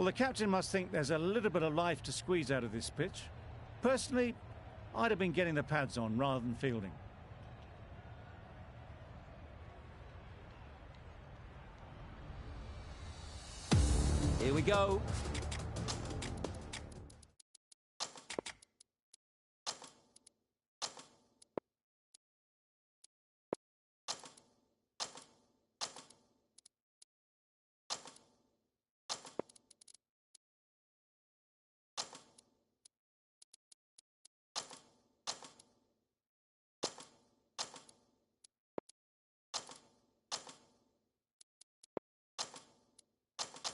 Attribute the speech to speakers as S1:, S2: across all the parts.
S1: Well, the captain must think there's a little bit of life to squeeze out of this pitch. Personally, I'd have been getting the pads on rather than fielding.
S2: Here we go.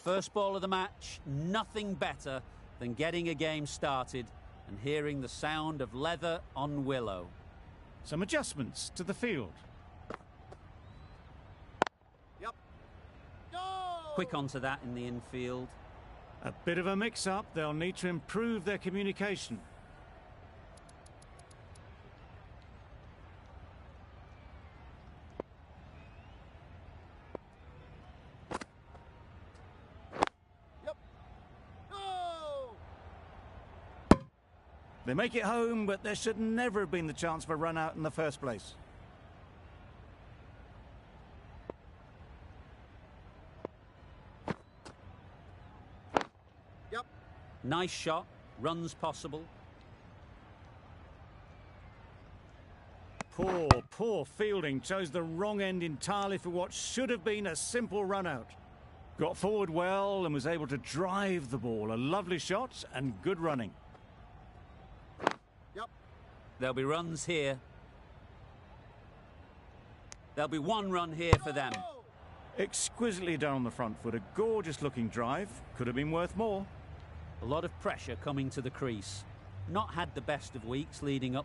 S2: First ball of the match, nothing better than getting a game started and hearing the sound of leather on willow.
S1: Some adjustments to the field.
S2: Yep. Go! Quick onto that in the infield.
S1: A bit of a mix-up. They'll need to improve their communication. They make it home, but there should never have been the chance for a run out in the first place.
S2: Yep. Nice shot. Runs possible.
S1: Poor fielding. Chose the wrong end entirely for what should have been a simple run out. Got forward well and was able to drive the ball. A lovely shot and good running.
S2: There'll be runs here. There'll be one run here for them.
S1: Exquisitely done on the front foot. A gorgeous looking drive. Could have been worth more.
S2: A lot of pressure coming to the crease. Not had the best of weeks leading up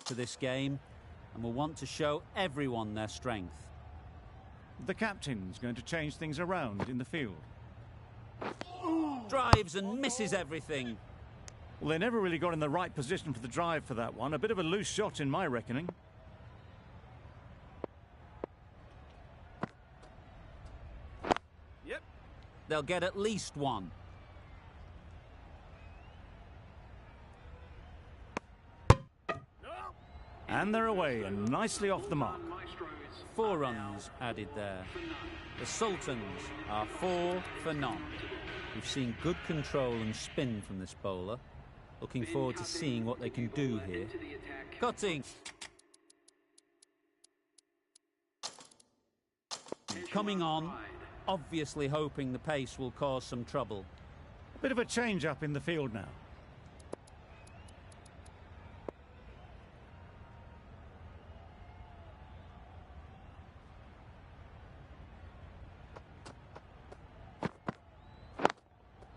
S2: to this game and will want to show everyone their strength.
S1: The captain's going to change things around in the field.
S2: Drives and misses everything.
S1: Well, they never really got in the right position for the drive for that one. A bit of a loose shot in my reckoning.
S2: Yep. They'll get at least one.
S1: And they're away and nicely off the mark.
S2: 4 runs added there. The Sultans are 4 for none. We've seen good control and spin from this bowler. Looking forward to seeing what they can do here. Cutting. Coming on, obviously hoping the pace will cause some trouble.
S1: Bit of a change up in the field now.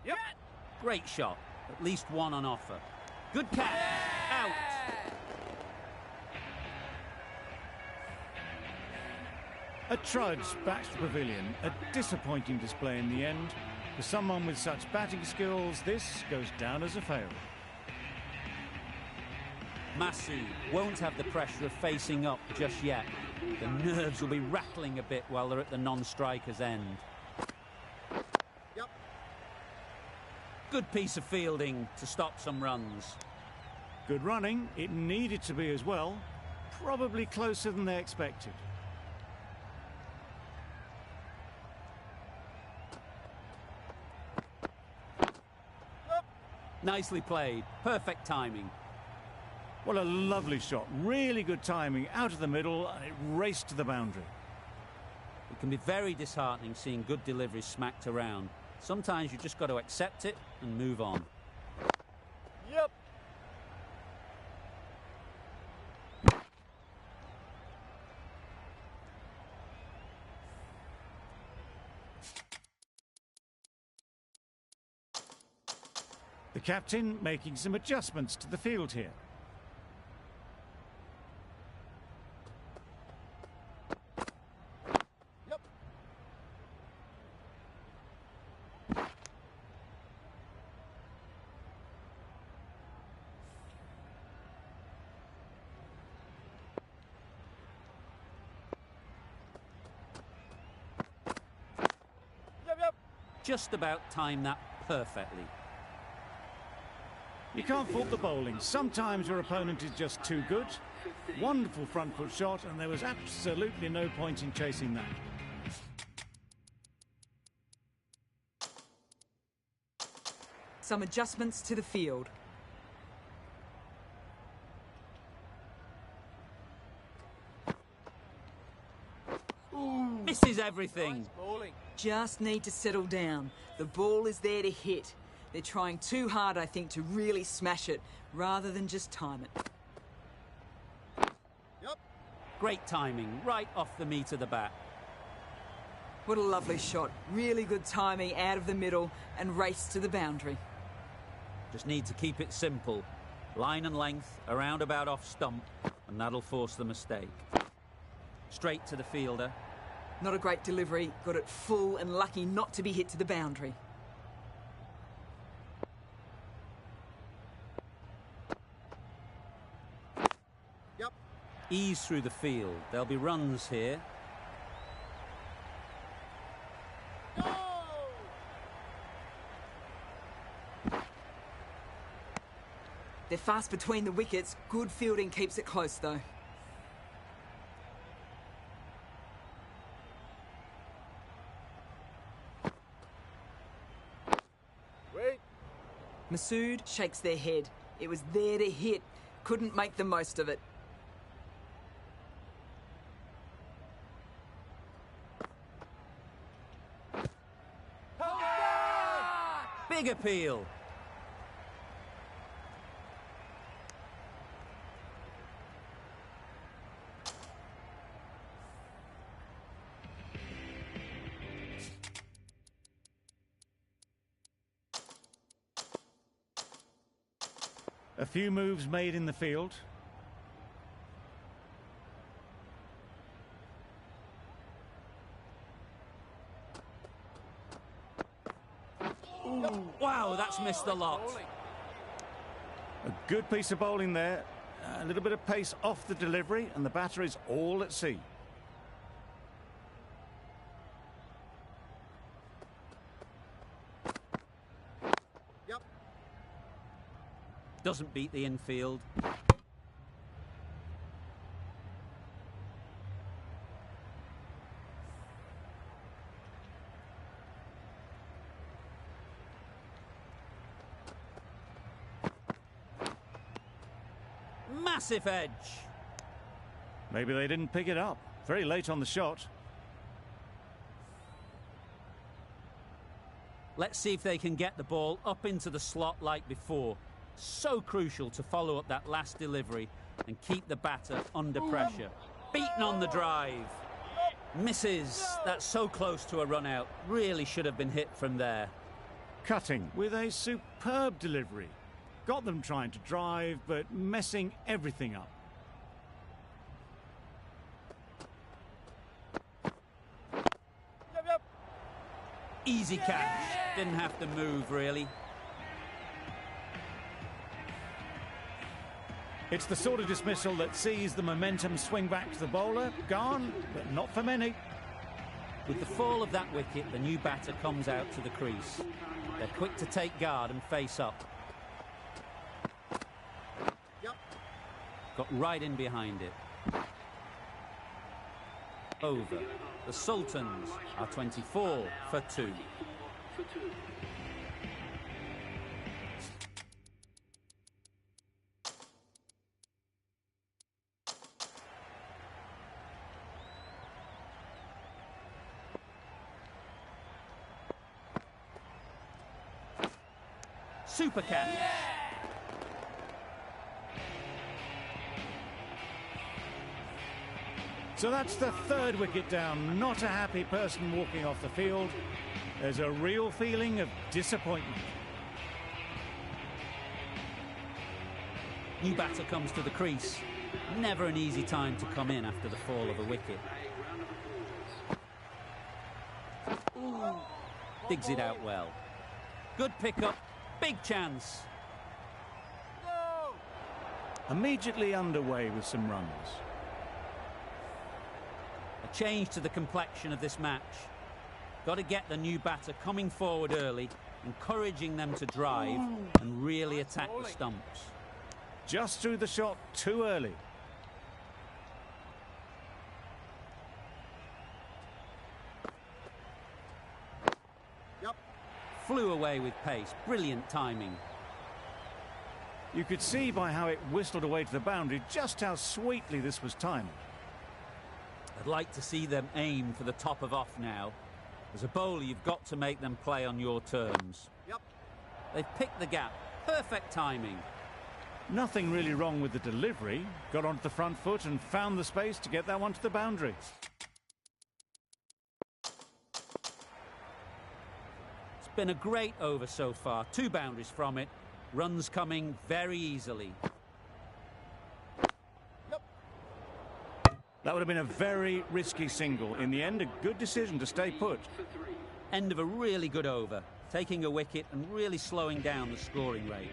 S2: Yep. Great shot. At least one on offer. Good catch. Out.
S1: A trudge back to the pavilion. A disappointing display in the end. For someone with such batting skills, this goes down as a fail.
S2: Massey won't have the pressure of facing up just yet. The nerves will be rattling a bit while they're at the non-striker's end. Good piece of fielding to stop some runs.
S1: Good running. It needed to be as well. Probably closer than they expected.
S2: Nicely played. Perfect timing.
S1: What a lovely shot. Really good timing. Out of the middle, and it raced to the boundary.
S2: It can be very disheartening seeing good deliveries smacked around. Sometimes you just got to accept it and move on.
S1: Yep. The captain making some adjustments to the field here.
S2: just about timed that perfectly.
S1: You can't fault the bowling. Sometimes your opponent is just too good. Wonderful front foot shot, and there was absolutely no point in chasing that.
S3: Some adjustments to the field.
S2: Misses everything.
S3: Just need to settle down. The ball is there to hit. They're trying too hard, I think, to really smash it, rather than just time it.
S2: Great timing, right off the meat of the bat.
S3: What a lovely shot. Really good timing out of the middle and race to the boundary.
S2: Just need to keep it simple. Line and length, around about off stump, and that'll force the mistake. Straight to the fielder.
S3: Not a great delivery. Got it full and lucky not to be hit to the boundary.
S2: Ease through the field. There'll be runs here.
S3: They're fast between the wickets. Good fielding keeps it close, though. Masood shakes their head. It was there to hit. Couldn't make the most of it.
S2: Big appeal.
S1: A few moves made in the field.
S2: Wow, that's missed a lot.
S1: A good piece of bowling there. A little bit of pace off the delivery, and the batter is all at sea.
S2: Doesn't beat the infield. Massive edge.
S1: Maybe they didn't pick it up. Very late on the shot.
S2: Let's see if they can get the ball up into the slot like before. So crucial to follow up that last delivery and keep the batter under pressure. Beaten on the drive. Misses. That's so close to a run out. Really should have been hit from there.
S1: Cutting with a superb delivery. Got them trying to drive, but messing everything up.
S2: Easy catch. Didn't have to move, really.
S1: It's the sort of dismissal that sees the momentum swing back to the bowler. Gone, but not for many.
S2: With the fall of that wicket, the new batter comes out to the crease. They're quick to take guard and face up. Got right in behind it. Over. The Sultans are 24 for 2. Super catch.
S1: So that's the third wicket down. Not a happy person walking off the field. There's a real feeling of disappointment.
S2: New batter comes to the crease. Never an easy time to come in after the fall of a wicket. Digs it out well. Good pickup. Big chance.
S1: Immediately underway with some runs.
S2: A change to the complexion of this match. Got to get the new batter coming forward early, encouraging them to drive and really attack the stumps.
S1: Just threw the shot too early.
S2: Flew away with pace. Brilliant timing.
S1: You could see by how it whistled away to the boundary just how sweetly this was timed.
S2: I'd like to see them aim for the top of off now. As a bowler, you've got to make them play on your terms. They've picked the gap. Perfect timing.
S1: Nothing really wrong with the delivery. Got onto the front foot and found the space to get that one to the boundary.
S2: It's been a great over so far. 2 boundaries from it. Runs coming very easily.
S1: That would have been a very risky single. In the end, a good decision to stay put.
S2: End of a really good over. Taking a wicket and really slowing down the scoring rate.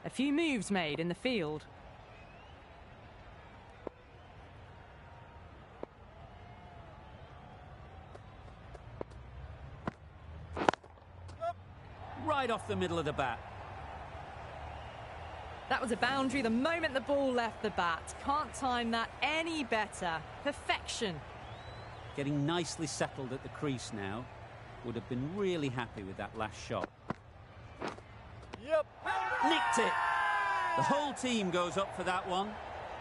S4: A few moves made in the field.
S2: Right off the middle of the bat.
S4: That was a boundary the moment the ball left the bat. Can't time that any better. Perfection.
S2: Getting nicely settled at the crease now. Would have been really happy with that last shot. Nicked it. The whole team goes up for that one.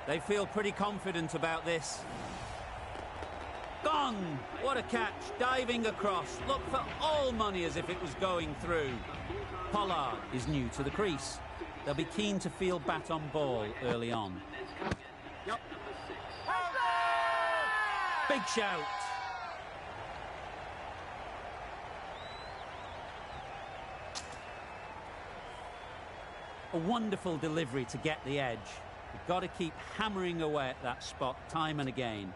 S2: They feel pretty confident about this. Gone! What a catch. Diving across. Looked for all money as if it was going through. Pollard is new to the crease. They'll be keen to field bat on ball early on. Big shout. A wonderful delivery to get the edge. You've got to keep hammering away at that spot time and again.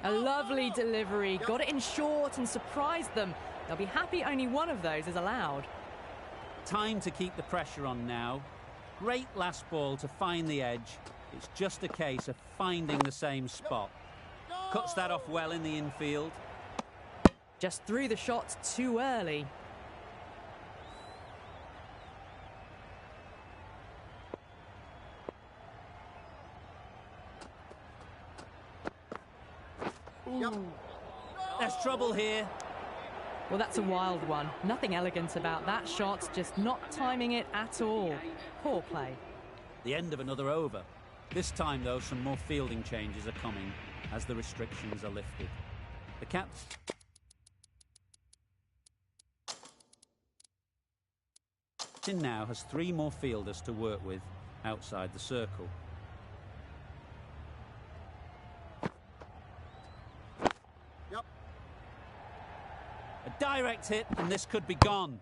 S4: A lovely delivery. Got it in short and surprised them. They'll be happy only one of those is allowed.
S2: Time to keep the pressure on now. Great last ball to find the edge. It's just a case of finding the same spot. Cuts that off well in the infield.
S4: Just threw the shot too early.
S2: There's trouble here.
S4: Well, that's a wild one. Nothing elegant about that shot, just not timing it at all. Poor play.
S2: The end of another over. This time, though, some more fielding changes are coming as the restrictions are lifted. The captain now has 3 more fielders to work with outside the circle. A direct hit, and this could be gone.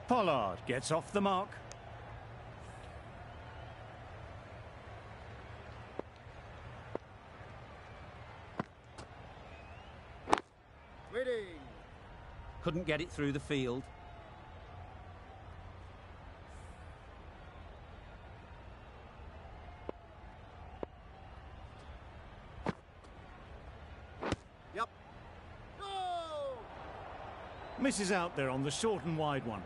S1: Pollard gets off the mark.
S2: Couldn't get it through the field.
S1: Misses out there on the short and wide one.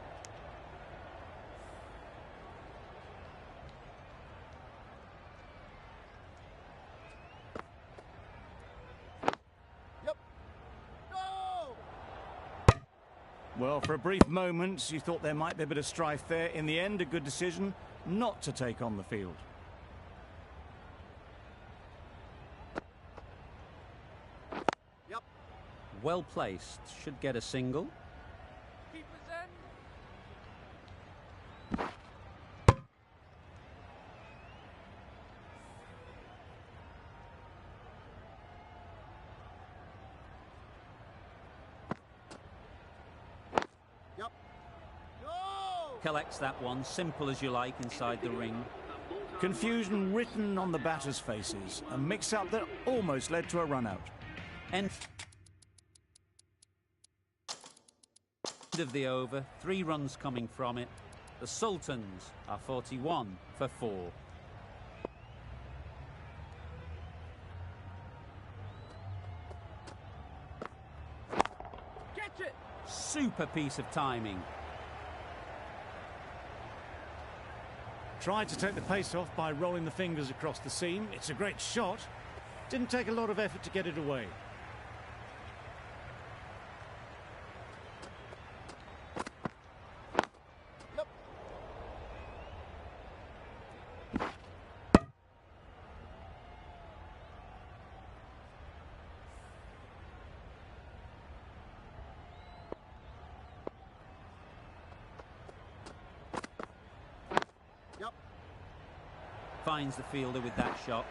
S1: Well, for a brief moment, you thought there might be a bit of strife there. In the end, a good decision not to take on the field.
S2: Well placed. Should get a single. Collects that one, simple as you like, inside the ring.
S1: Confusion written on the batters' faces. A mix-up that almost led to a run-out.
S2: End of the over, 3 runs coming from it. The Sultans are 41 for 4. super piece of timing.
S1: Tried to take the pace off by rolling the fingers across the seam. It's a great shot. Didn't take a lot of effort to get it away.
S2: Finds the fielder with that shot.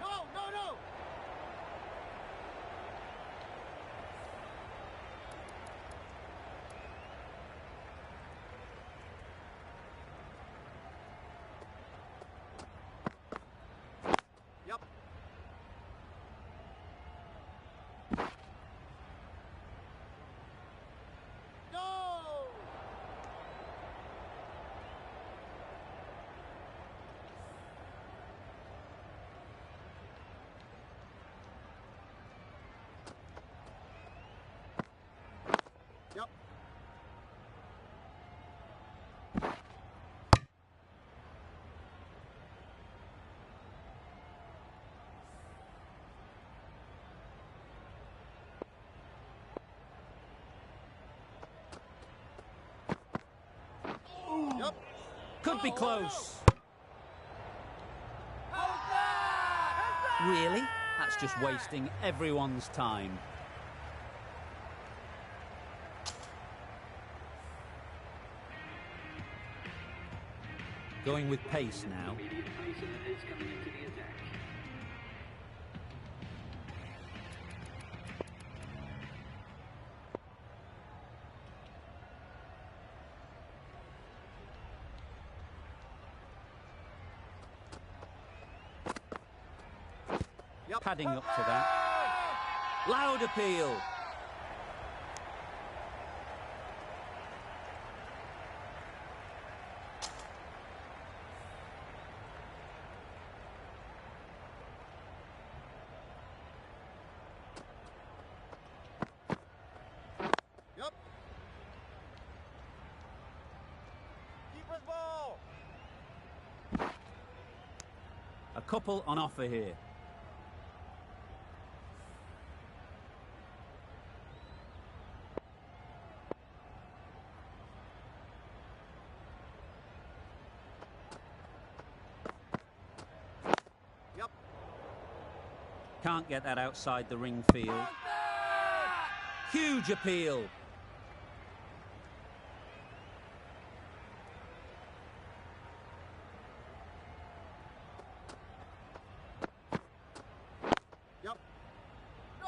S5: No, no, no! Yep. No! Yep. Yep.
S2: Could be close. Really? That's just wasting everyone's time. Going with pace now.
S5: Yep.
S2: Padding up to that. Loud appeal.
S5: Yep. Keeper's ball.
S2: A couple on offer here.
S5: Yep.
S2: Can't get that outside the ring field. Huge appeal.
S5: Yep. No!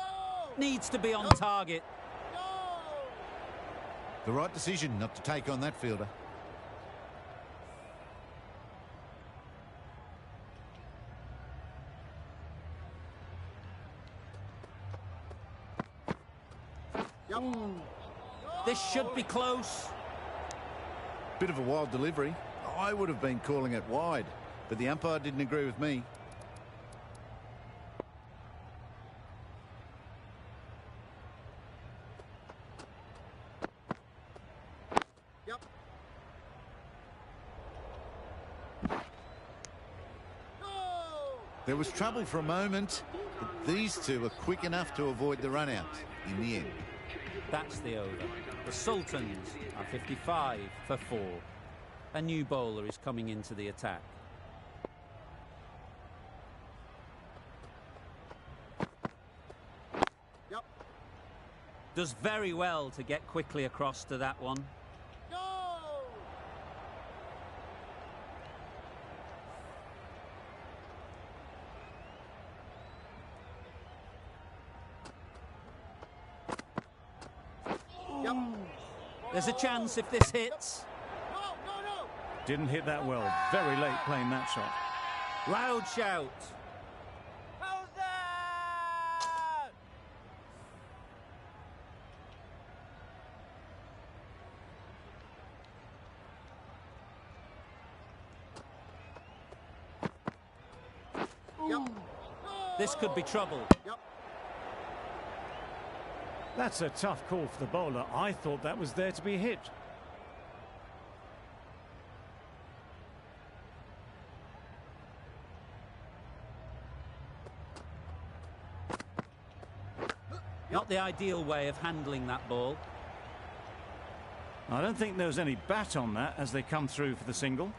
S2: Needs to be on target.
S5: No!
S6: The right decision not to take on that fielder.
S5: Yep.
S2: This should be close.
S6: Bit of a wild delivery. I would have been calling it wide, but the umpire didn't agree with me.
S5: Yep. No!
S6: There was trouble for a moment, but these two are quick enough to avoid the run out in the end.
S2: That's the over. The Sultans are 55 for 4. A new bowler is coming into the attack.
S5: Yep.
S2: Does very well to get quickly across to that one.
S5: No! Yep.
S2: There's a chance if this hits.
S5: No, no, no!
S1: Didn't hit that well. Very late playing that shot.
S2: Loud shout.
S5: How's that? Yep.
S2: This could be trouble.
S5: Yep.
S1: That's a tough call for the bowler. I thought that was there to be hit.
S2: Not the ideal way of handling that ball.
S1: I don't think there was any bat on that as they come through for the single.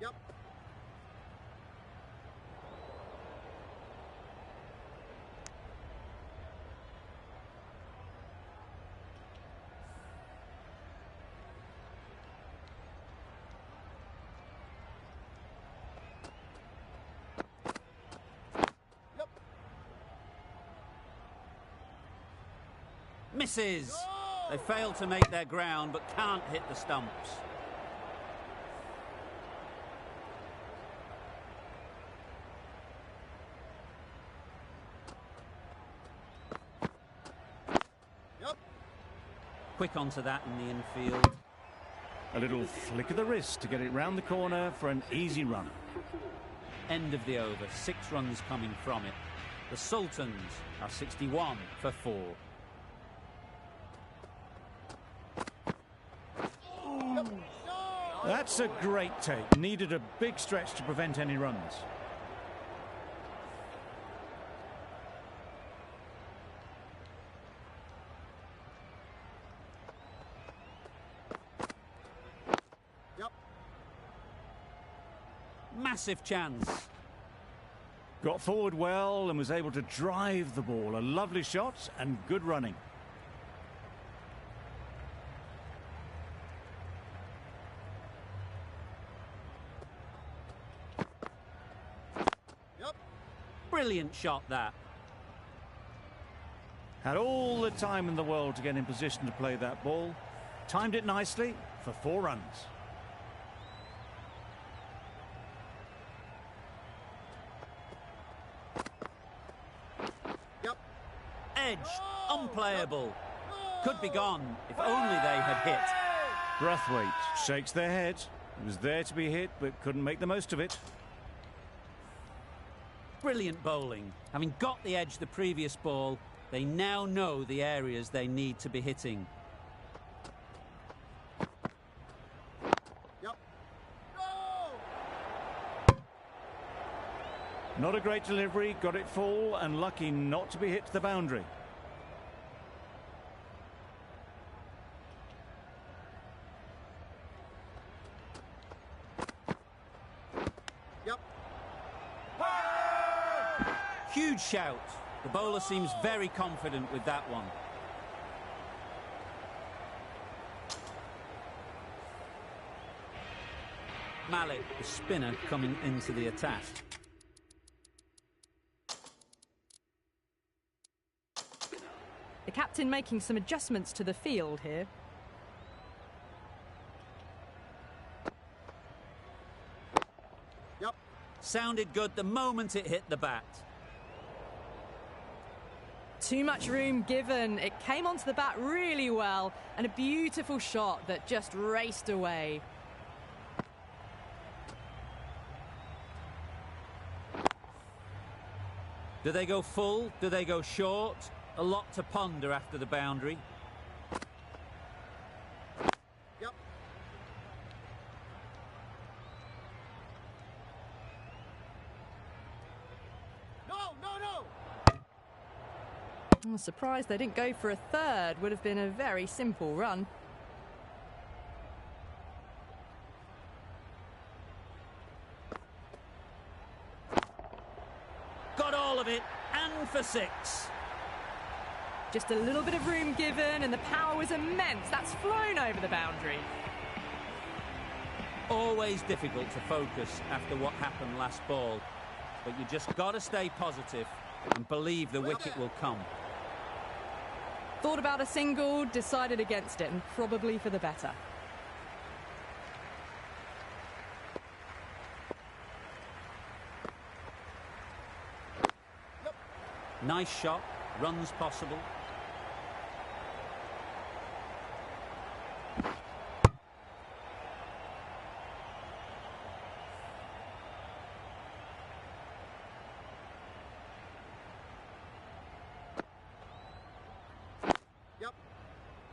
S5: Yep.
S2: Misses. They fail to make their ground but can't hit the stumps.
S5: Yep.
S2: Quick onto that in the infield.
S1: A little flick of the wrist to get it round the corner for an easy run.
S2: End of the over, 6 runs coming from it. The Sultans are 61 for 4.
S1: That's a great take. Needed a big stretch to prevent any runs.
S5: Yep.
S2: Massive chance.
S1: Got forward well and was able to drive the ball. A lovely shot and good running.
S2: Brilliant shot, that.
S1: Had all the time in the world to get in position to play that ball. Timed it nicely for 4 runs.
S5: Yep.
S2: Edge, unplayable. Could be gone if only they had hit.
S1: Brathwaite shakes their head. It was there to be hit but couldn't make the most of it.
S2: Brilliant bowling. Having got the edge the previous ball, they now know the areas they need to be hitting.
S5: Yep. No!
S1: Not a great delivery, got it full and lucky not to be hit to the boundary.
S5: Yep.
S2: Huge shout. The bowler seems very confident with that one. Malik, the spinner, coming into the attack.
S4: The captain making some adjustments to the field here.
S5: Yep.
S2: Sounded good the moment it hit the bat.
S4: Too much room given. It came onto the bat really well, and a beautiful shot that just raced away.
S2: Do they go full? Do they go short? A lot to ponder after the boundary.
S5: Yep. No, no, no!
S4: I'm surprised they didn't go for a third. Would have been a very simple run.
S2: Got all of it, and for 6.
S4: Just a little bit of room given, and the power was immense. That's flown over the boundary.
S2: Always difficult to focus after what happened last ball, but you just got to stay positive and believe the wicket will come.
S4: Thought about a single, decided against it, and probably for the better.
S2: Nice shot, runs possible.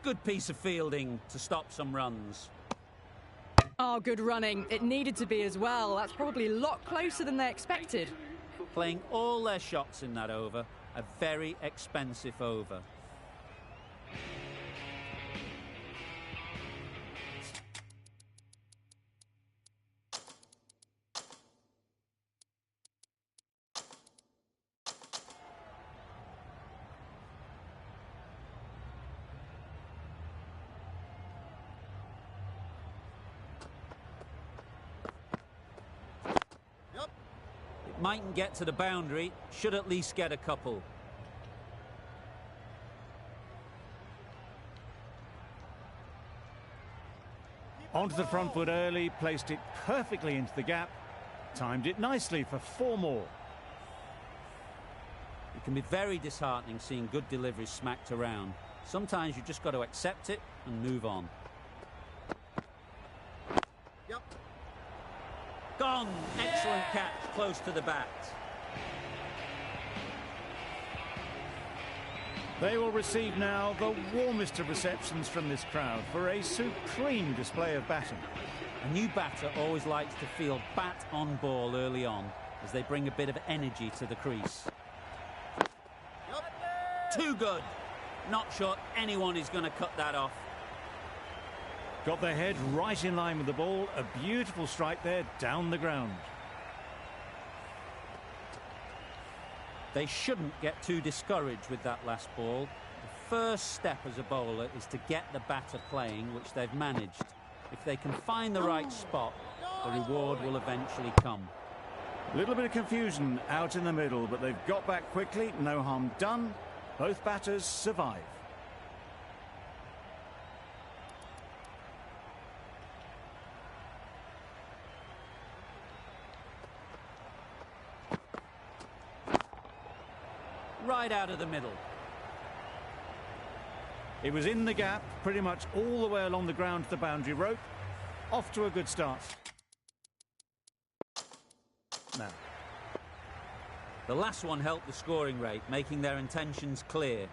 S2: Good piece of fielding to stop some runs.
S4: Oh, good running. It needed to be as well. That's probably a lot closer than they expected.
S2: Playing all their shots in that over. A very expensive over. Mightn't get to the boundary, should at least get a couple.
S1: Onto the front foot early, placed it perfectly into the gap, timed it nicely for 4 more.
S2: It can be very disheartening seeing good deliveries smacked around. Sometimes you just got to accept it and move on.
S5: Yep.
S2: Gone! Excellent catch, close to the bat.
S1: They will receive now the warmest of receptions from this crowd for a supreme display of batting.
S2: A new batter always likes to feel bat on ball early on as they bring a bit of energy to the crease.
S5: Yep.
S2: Too good. Not sure anyone is going to cut that off.
S1: Got their head right in line with the ball. A beautiful strike there down the ground.
S2: They shouldn't get too discouraged with that last ball. The first step as a bowler is to get the batter playing, which they've managed. If they can find the right spot, the reward will eventually come.
S1: A little bit of confusion out in the middle, but they've got back quickly. No harm done. Both batters survive.
S2: Right out of the middle.
S1: It was in the gap, pretty much all the way along the ground to the boundary rope. Off to a good start. Now.
S2: The last one helped the scoring rate, making their intentions clear.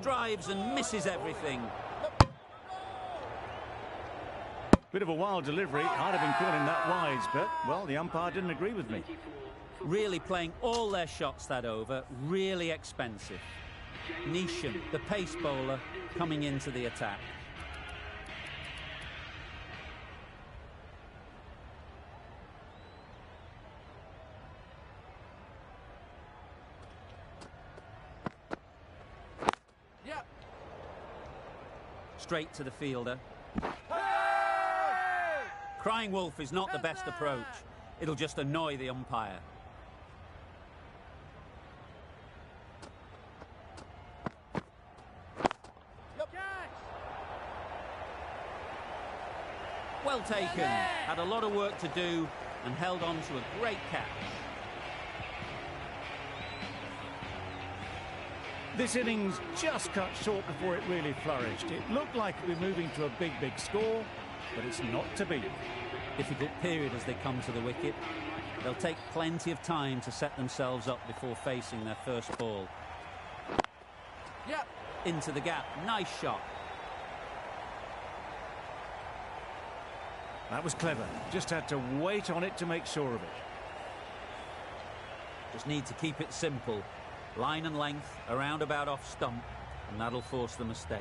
S2: Drives and misses everything.
S1: Bit of a wild delivery. I'd have been calling that wise, but, well, the umpire didn't agree with me.
S2: Really playing all their shots that over. Really expensive. Neesham, the pace bowler, coming into the attack.
S5: Yep.
S2: Straight to the fielder. Crying wolf is not the best approach. It'll just annoy the umpire. Well taken. Had a lot of work to do and held on to a great catch.
S1: This innings just cut short before it really flourished. It looked like it was moving to a big score, but it's not to be.
S2: Difficult period as they come to the wicket. They'll take plenty of time to set themselves up before facing their first ball.
S5: Yep.
S2: Into the gap. Nice shot.
S1: That was clever. Just had to wait on it to make sure of it.
S2: Just need to keep it simple. Line and length, around about off stump, and that'll force the mistake.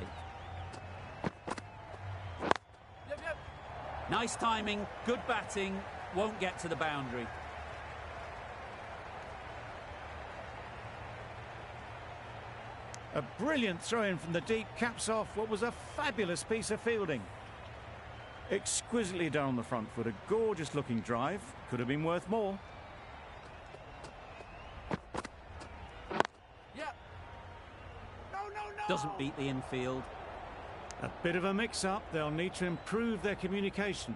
S5: Yep.
S2: Nice timing, good batting, won't get to the boundary.
S1: A brilliant throw-in from the deep caps off what was a fabulous piece of fielding. Exquisitely done on the front foot, a gorgeous looking drive. Could have been worth more.
S5: Yep. No.
S2: Doesn't beat the infield.
S1: A bit of a mix-up. They'll need to improve their communication.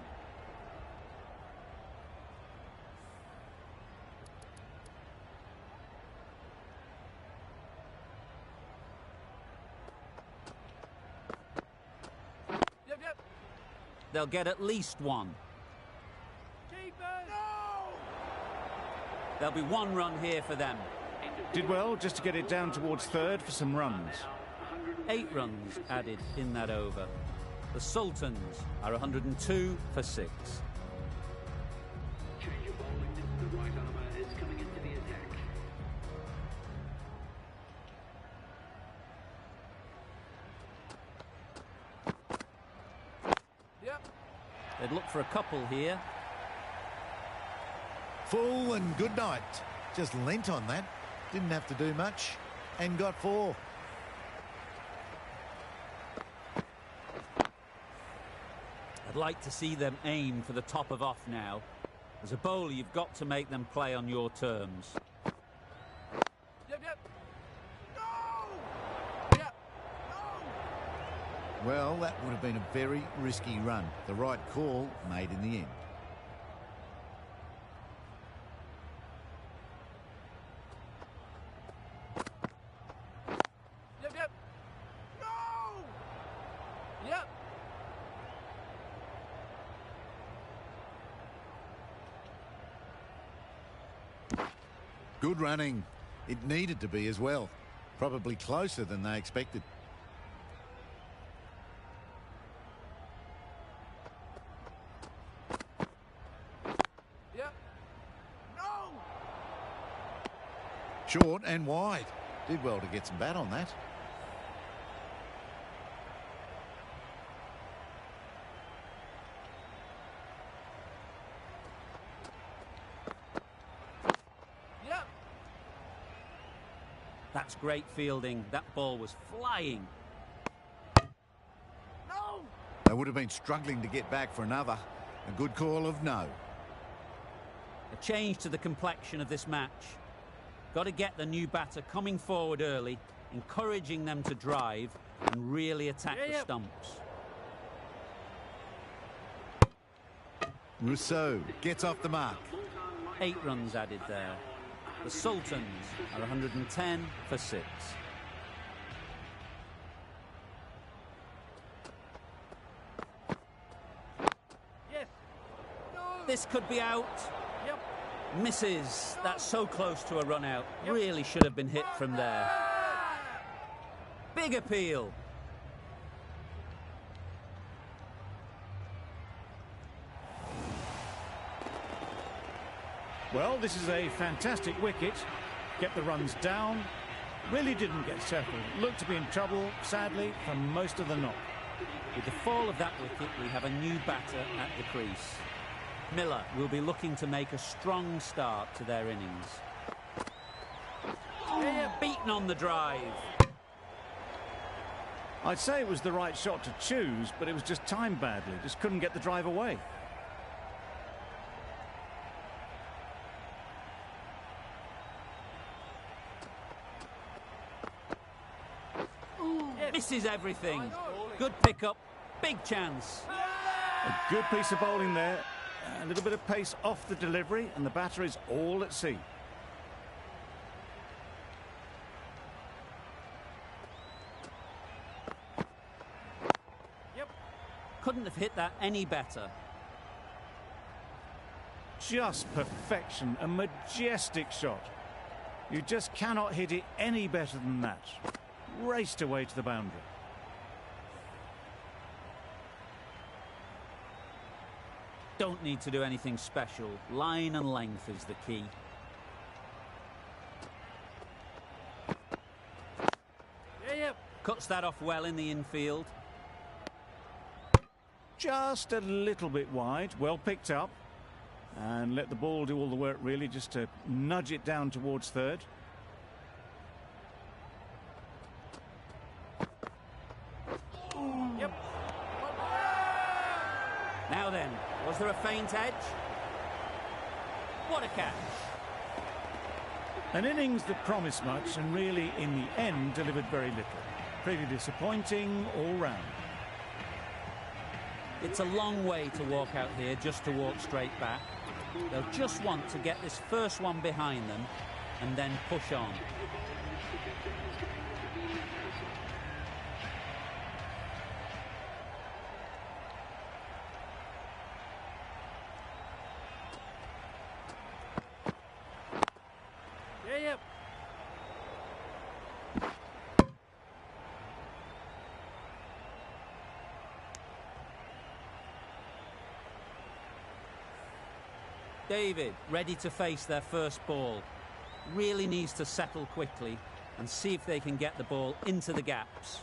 S5: Yep.
S2: They'll get at least one.
S5: Keep it. No.
S2: There'll be one run here for them.
S1: Did well just to get it down towards third for some runs.
S2: 8 runs added in that over. The Sultans are 102 for 6.
S7: Change of bowling. The right armour is coming into the attack.
S5: Yep.
S2: They'd look for a couple here.
S6: Full and good night. Just leant on that. Didn't have to do much. And got 4.
S2: I'd like to see them aim for the top of off now. As a bowler, you've got to make them play on your terms.
S5: Yep. No! Yep. No!
S6: Well, that would have been a very risky run. The right call made in the end.
S5: Yep. No! Yep.
S6: Good running. It needed to be as well. Probably closer than they expected.
S5: Yep. No!
S6: Short and wide. Did well to get some bat on that.
S5: Yep.
S2: That's great fielding. That ball was flying.
S5: No!
S6: They would have been struggling to get back for another. A good call of no.
S2: A change to the complexion of this match. Got to get the new batter coming forward early, encouraging them to drive and really attack the stumps.
S6: Rousseau gets off the mark.
S2: 8 runs added there. The Sultans are 110 for 6.
S5: Yes. No!
S2: This could be out.
S5: Yep.
S2: Misses. That's so close to a run out. Really should have been hit from there. Big appeal.
S1: Well, this is a fantastic wicket. Get the runs down. Really didn't get settled. Looked to be in trouble, sadly, for most of the knock.
S2: With the fall of that wicket, we have a new batter at the crease. Miller will be looking to make a strong start to their innings. Beaten on the drive.
S1: I'd say it was the right shot to choose, but it was just timed badly. Just couldn't get the drive away.
S2: Misses everything. Good pickup. Big chance.
S1: A good piece of bowling there. A little bit of pace off the delivery, and the batter is all at sea.
S5: Yep.
S2: Couldn't have hit that any better.
S1: Just perfection. A majestic shot. You just cannot hit it any better than that. Raced away to the boundary.
S2: Don't need to do anything special. Line and length is the key.
S5: Yep.
S2: Cuts that off well in the infield.
S1: Just a little bit wide. Well picked up. And let the ball do all the work, really, just to nudge it down towards third.
S5: Yep.
S2: Now then, was there a feint edge? What a catch.
S1: An innings that promised much and really, in the end, delivered very little. Pretty disappointing all round.
S2: It's a long way to walk out here just to walk straight back. They'll just want to get this first one behind them and then push on. David, ready to face their first ball. Really needs to settle quickly and see if they can get the ball into the gaps.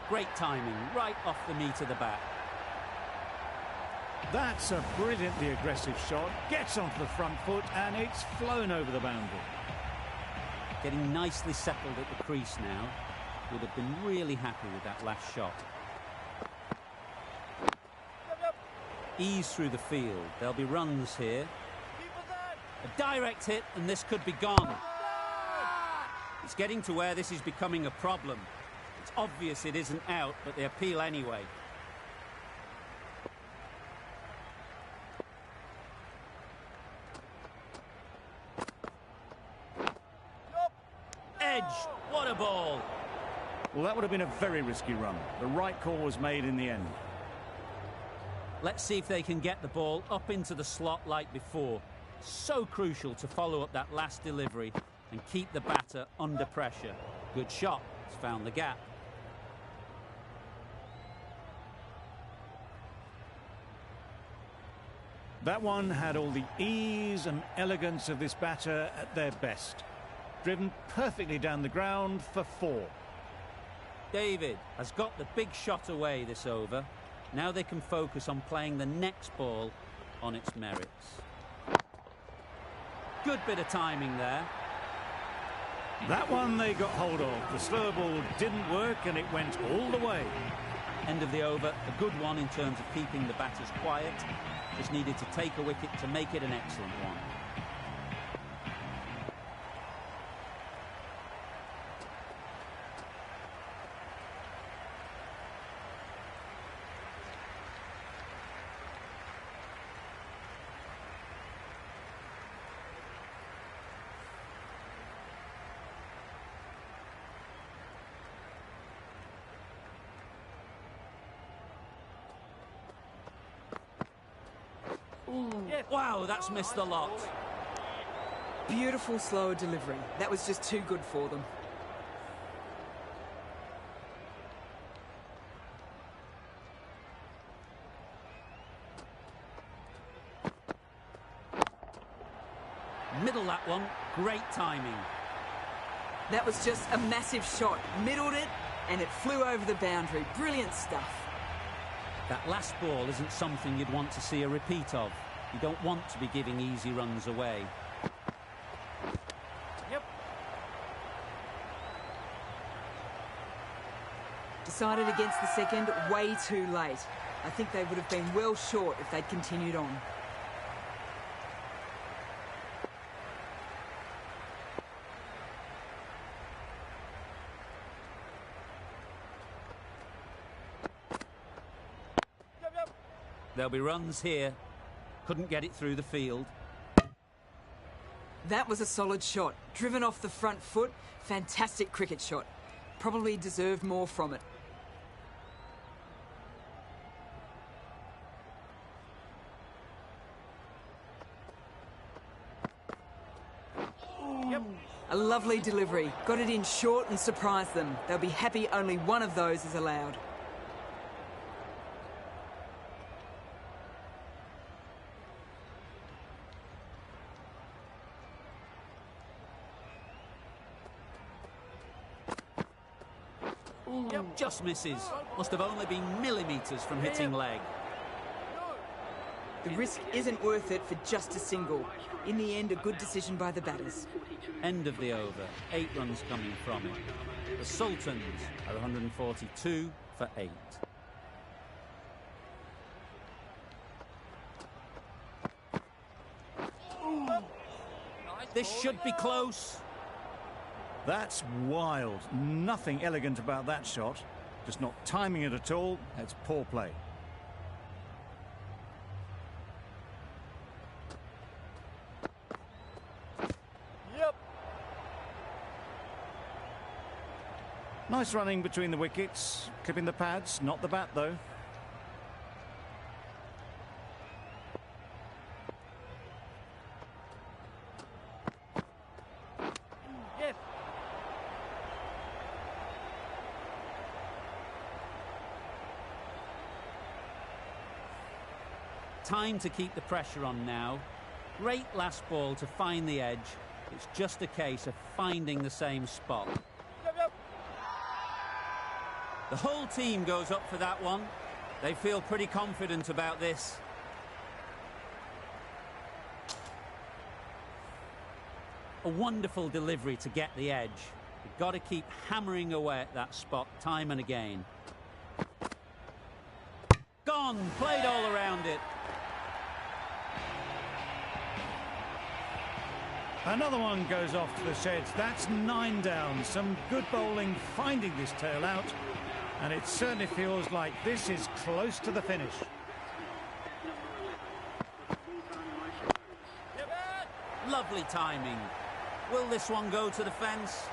S2: Great timing, right off the meat of the bat.
S1: That's a brilliantly aggressive shot. Gets onto the front foot and it's flown over the boundary.
S2: Getting nicely settled at the crease now. Would have been really happy with that last shot. Ease through the field. There'll be runs here. A direct hit and this could be gone. It's getting to where this is becoming a problem. It's obvious it isn't out, but they appeal anyway. Edge, what a ball.
S1: Well, that would have been a very risky run. The right call was made in the end.
S2: Let's see if they can get the ball up into the slot like before. So crucial to follow up that last delivery and keep the batter under pressure. Good shot. It's found the gap.
S1: That one had all the ease and elegance of this batter at their best. Driven perfectly down the ground for 4.
S2: David has got the big shot away this over. Now they can focus on playing the next ball on its merits. Good bit of timing there.
S1: That one they got hold of. The slow ball didn't work and it went all the way.
S2: End of the over, a good one in terms of keeping the batters quiet. Just needed to take a wicket to make it an excellent one. Wow, that's missed the lot.
S3: Beautiful slow delivery. That was just too good for them.
S2: Middle that one, great timing.
S3: That was just a massive shot. Middled it and it flew over the boundary. Brilliant stuff.
S2: That last ball isn't something you'd want to see a repeat of. You don't want to be giving easy runs away.
S5: Yep.
S3: Decided against the second way too late. I think they would have been well short if they'd continued on.
S2: There'll be runs here. Couldn't get it through the field.
S3: That was a solid shot. Driven off the front foot. Fantastic cricket shot. Probably deserved more from it.
S5: Yep.
S3: A lovely delivery. Got it in short and surprised them. They'll be happy only one of those is allowed.
S2: Yep, just misses. Must have only been millimetres from hitting leg.
S3: The risk isn't worth it for just a single. In the end, a good decision by the batters.
S2: End of the over. 8 runs coming from it. The Sultans are 142 for 8. This should be close.
S1: That's wild. Nothing elegant about that shot. Just not timing it at all. That's poor play.
S5: Yep.
S1: Nice running between the wickets. Clipping the pads, not the bat though.
S5: Yes.
S2: time to keep the pressure on now. Great last ball to find the edge. It's just a case of finding the same spot. The whole team goes up for that one. They feel pretty confident about this. A wonderful delivery to get the edge. You've got to keep hammering away at that spot time and again. Gone, played all around it.
S1: Another one goes off to the sheds. That's 9 down. Some good bowling finding this tail out. And it certainly feels like this is close to the finish.
S2: Lovely timing. Will this one go to the fence?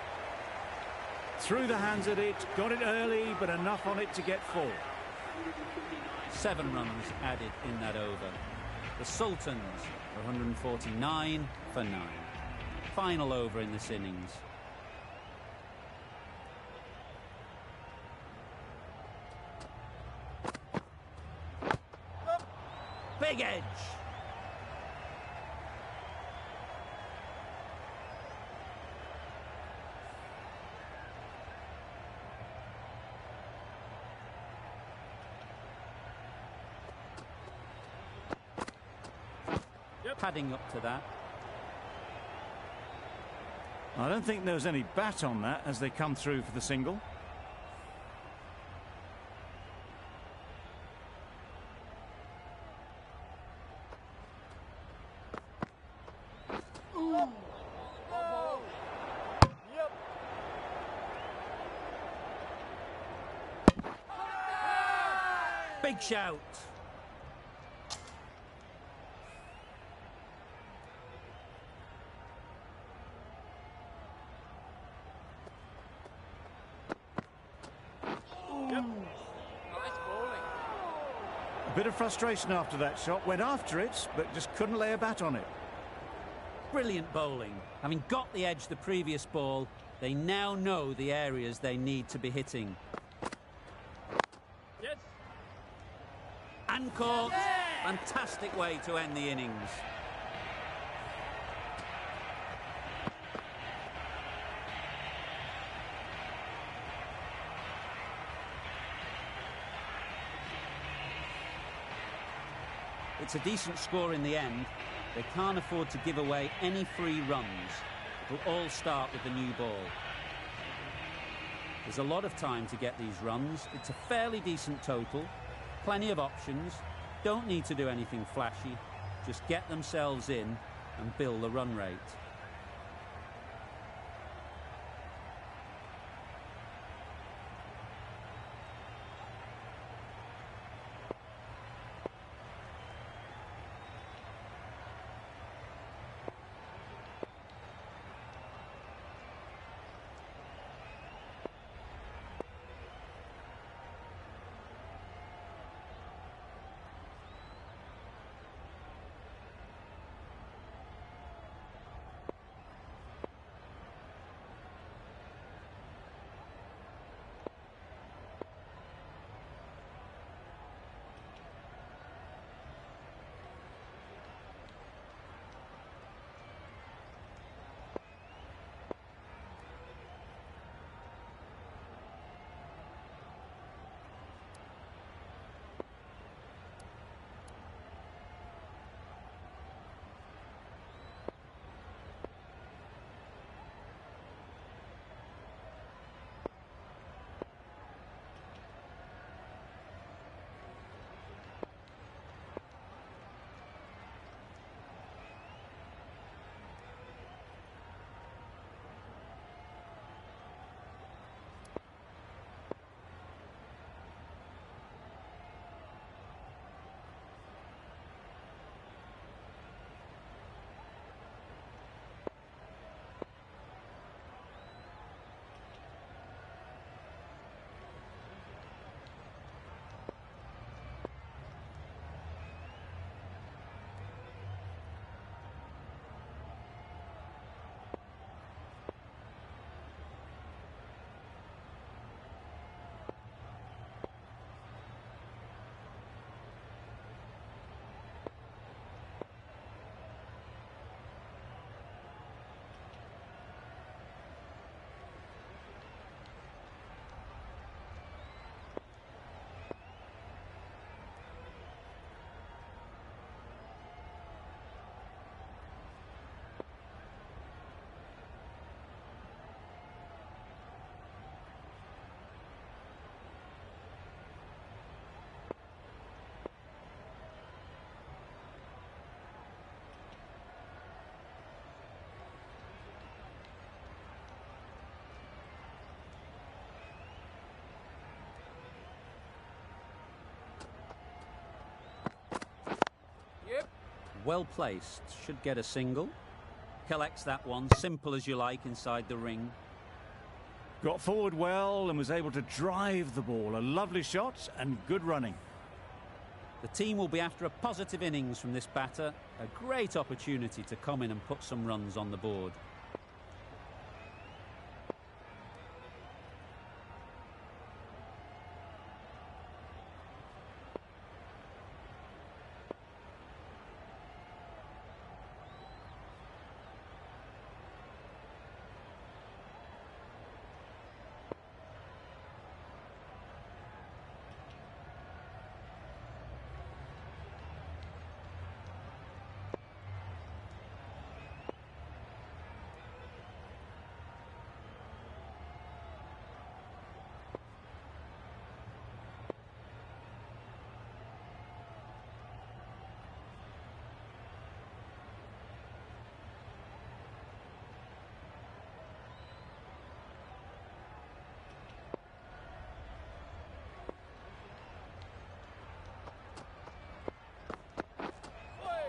S1: Through the hands at it, got it early, but enough on it to get 4.
S2: 7 runs added in that over. The Sultans are 149 for 9. Final over in this innings. Big edge. Padding up to that.
S1: I don't think there was any bat on that as they come through for the single.
S2: Big shout.
S1: A bit of frustration after that shot. Went after it, but just couldn't lay a bat on it.
S2: Brilliant bowling. Having got the edge the previous ball, they now know the areas they need to be hitting.
S5: Yes.
S2: And caught. Fantastic way to end the innings. It's a decent score in the end. They can't afford to give away any free runs. It'll all start with the new ball. There's a lot of time to get these runs. It's a fairly decent total. Plenty of options. Don't need to do anything flashy. Just get themselves in and build the run rate. Well placed, should get a single. Collects that one, simple as you like, inside the ring.
S1: Got forward well and was able to drive the ball. A lovely shot and good running.
S2: The team will be after a positive innings from this batter. A great opportunity to come in and put some runs on the board.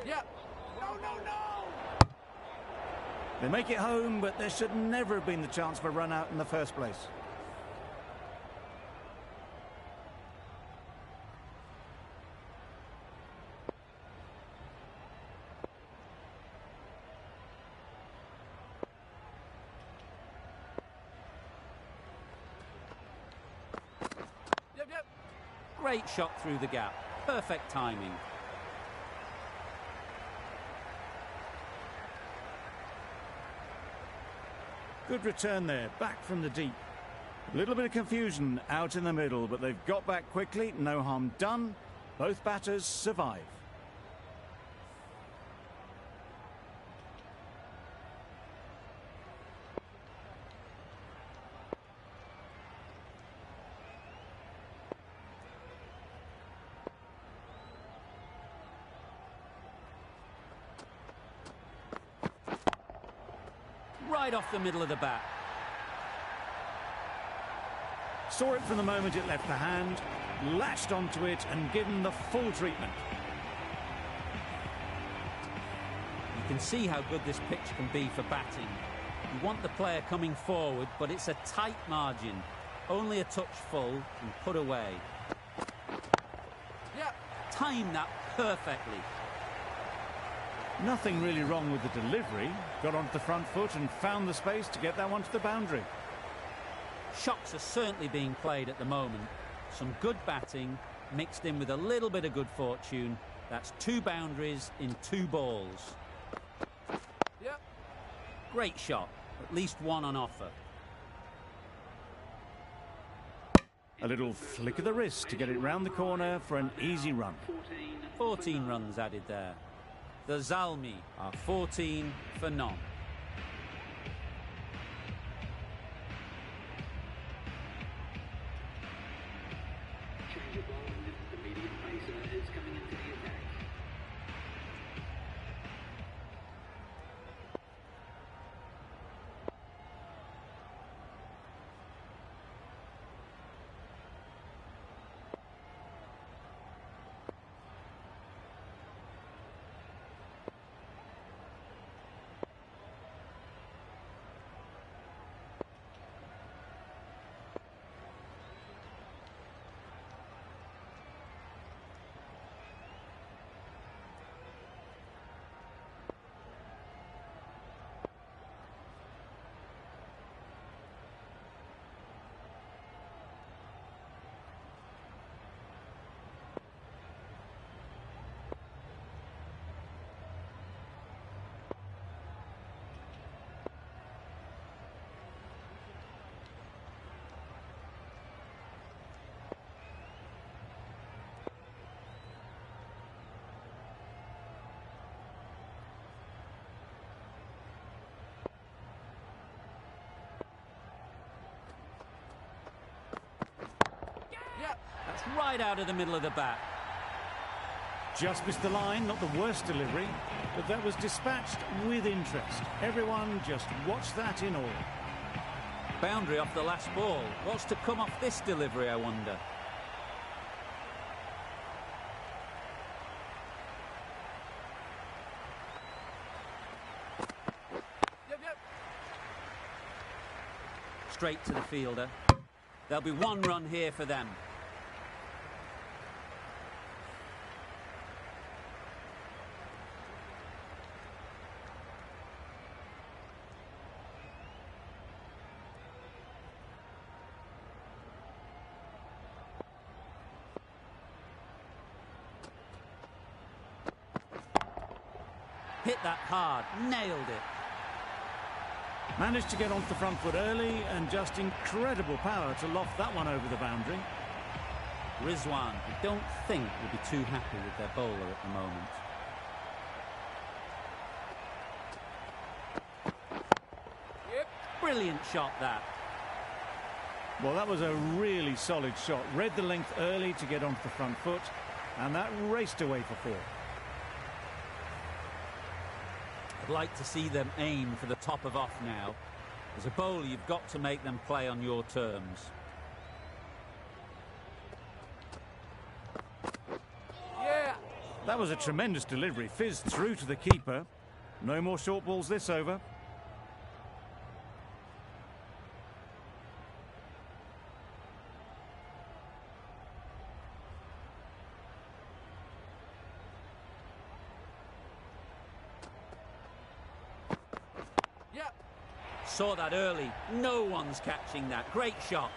S5: Yeah. No.
S1: They make it home, but there should never have been the chance for a run out in the first place.
S5: Yep.
S2: Great shot through the gap. Perfect timing.
S1: Good return there, back from the deep. A little bit of confusion out in the middle, but they've got back quickly. No harm done. Both batters survive.
S2: Right off the middle of the bat.
S1: Saw it from the moment it left the hand, latched onto it and given the full treatment.
S2: You can see how good this pitch can be for batting. You want the player coming forward, but it's a tight margin. Only a touch full and put away.
S5: Yeah.
S2: Timed that perfectly.
S1: Nothing really wrong with the delivery. Got onto the front foot and found the space to get that one to the boundary.
S2: Shots are certainly being played at the moment. Some good batting mixed in with a little bit of good fortune. That's 2 boundaries in 2 balls.
S5: Yeah.
S2: Great shot. At least one on offer.
S1: A little flick of the wrist to get it round the corner for an easy run.
S2: 14 runs added there. The Zalmi are 14 for none.
S7: Change of ball. The medium pacer is coming into the attack.
S2: That's right out of the middle of the bat.
S1: Just missed the line, not the worst delivery, but that was dispatched with interest. Everyone just watched that in awe.
S2: Boundary off the last ball. What's to come off this delivery, I wonder? straight to the fielder. There'll be one run here for them. Hit that hard, nailed it.
S1: Managed to get onto the front foot early and just incredible power to loft that one over the boundary.
S2: Rizwan, I don't think, will be too happy with their bowler at the moment.
S5: Yep.
S2: Brilliant shot, that.
S1: Well, that was a really solid shot. Read the length early to get onto the front foot, and that raced away for 4.
S2: I'd like to see them aim for the top of off now. As a bowler, you've got to make them play on your terms.
S5: Yeah.
S1: That was a tremendous delivery. Fizzed through to the keeper. No more short balls this over.
S5: Yep.
S2: Saw that early. No one's catching that. Great shot.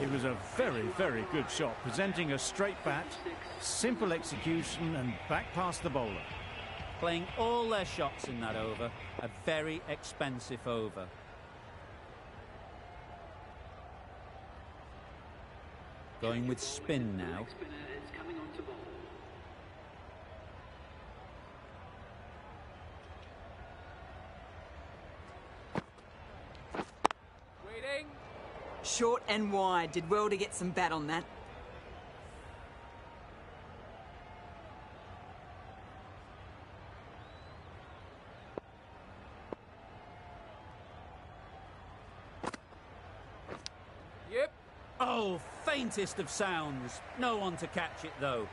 S1: It was a very, very good shot, presenting a straight bat, simple execution and back past the bowler.
S2: Playing all their shots in that over. A very expensive over. Going with spin now.
S7: Spinner is coming on to bowl.
S5: Waiting.
S3: Short and wide. Did well to get some bat on that.
S5: Yep.
S2: Oh, faintest of sounds. No one to catch it, though.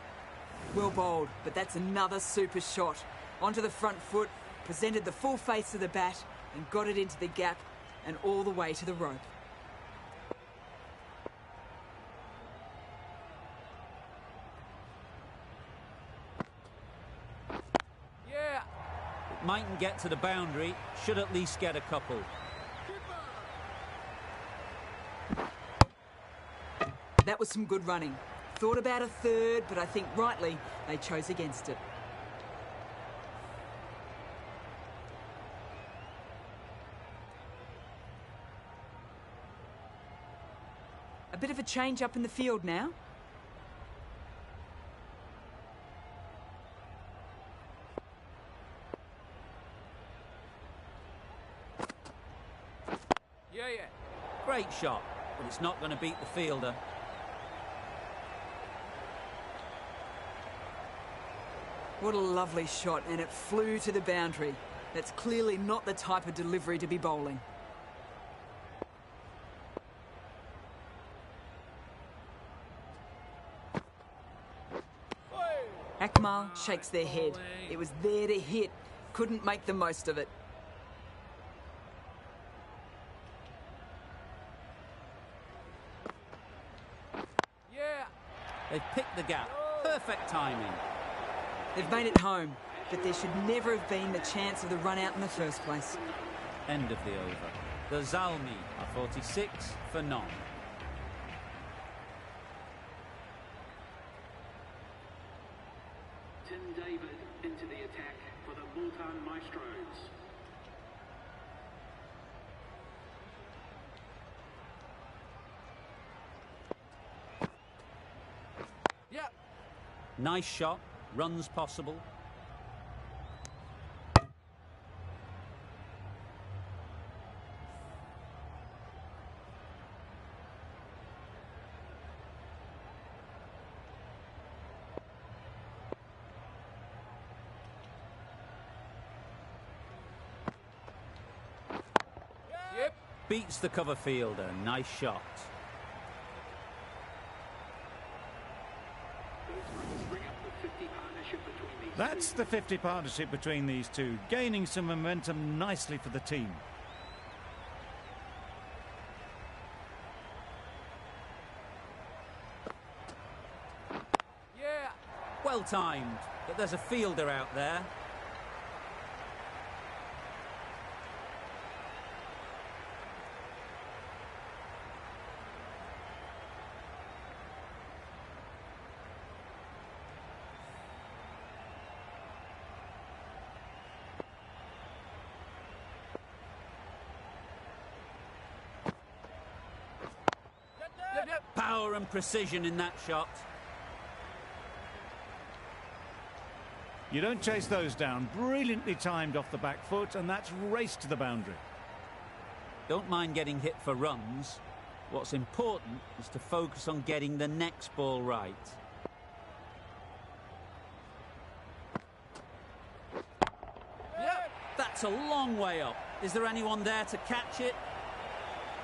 S3: Well bowled, but that's another super shot. Onto the front foot, presented the full face of the bat and got it into the gap and all the way to the rope.
S5: Yeah.
S2: Mightn't get to the boundary. Should at least get a couple.
S3: That was some good running. Thought about a third, but I think rightly they chose against it. A bit of a change up in the field now.
S5: Yeah, yeah.
S2: Great shot, but it's not going to beat the fielder.
S3: What a lovely shot, and it flew to the boundary. That's clearly not the type of delivery to be bowling. Akmal shakes their head. It was there to hit. Couldn't make the most of it.
S5: Yeah.
S2: They've picked the gap. Perfect timing.
S3: They've made it home, but there should never have been the chance of the run out in the first place.
S2: End of the over. The Zalmi are 46 for none.
S7: Tim David into the attack for the Multan Maestros.
S5: Yep.
S2: Nice shot. Runs possible.
S5: Yep.
S2: Beats the cover fielder. Nice shot.
S7: Bring up the 50 partnership between these.
S1: That's the 50 partnership between these two, gaining some momentum nicely for the team.
S2: Well timed, but there's a fielder out there. Power and precision in that shot.
S1: You don't chase those down. Brilliantly timed off the back foot, and that's raced to the boundary.
S2: Don't mind getting hit for runs. What's important is to focus on getting the next ball right. That's a long way up. Is there anyone there to catch it?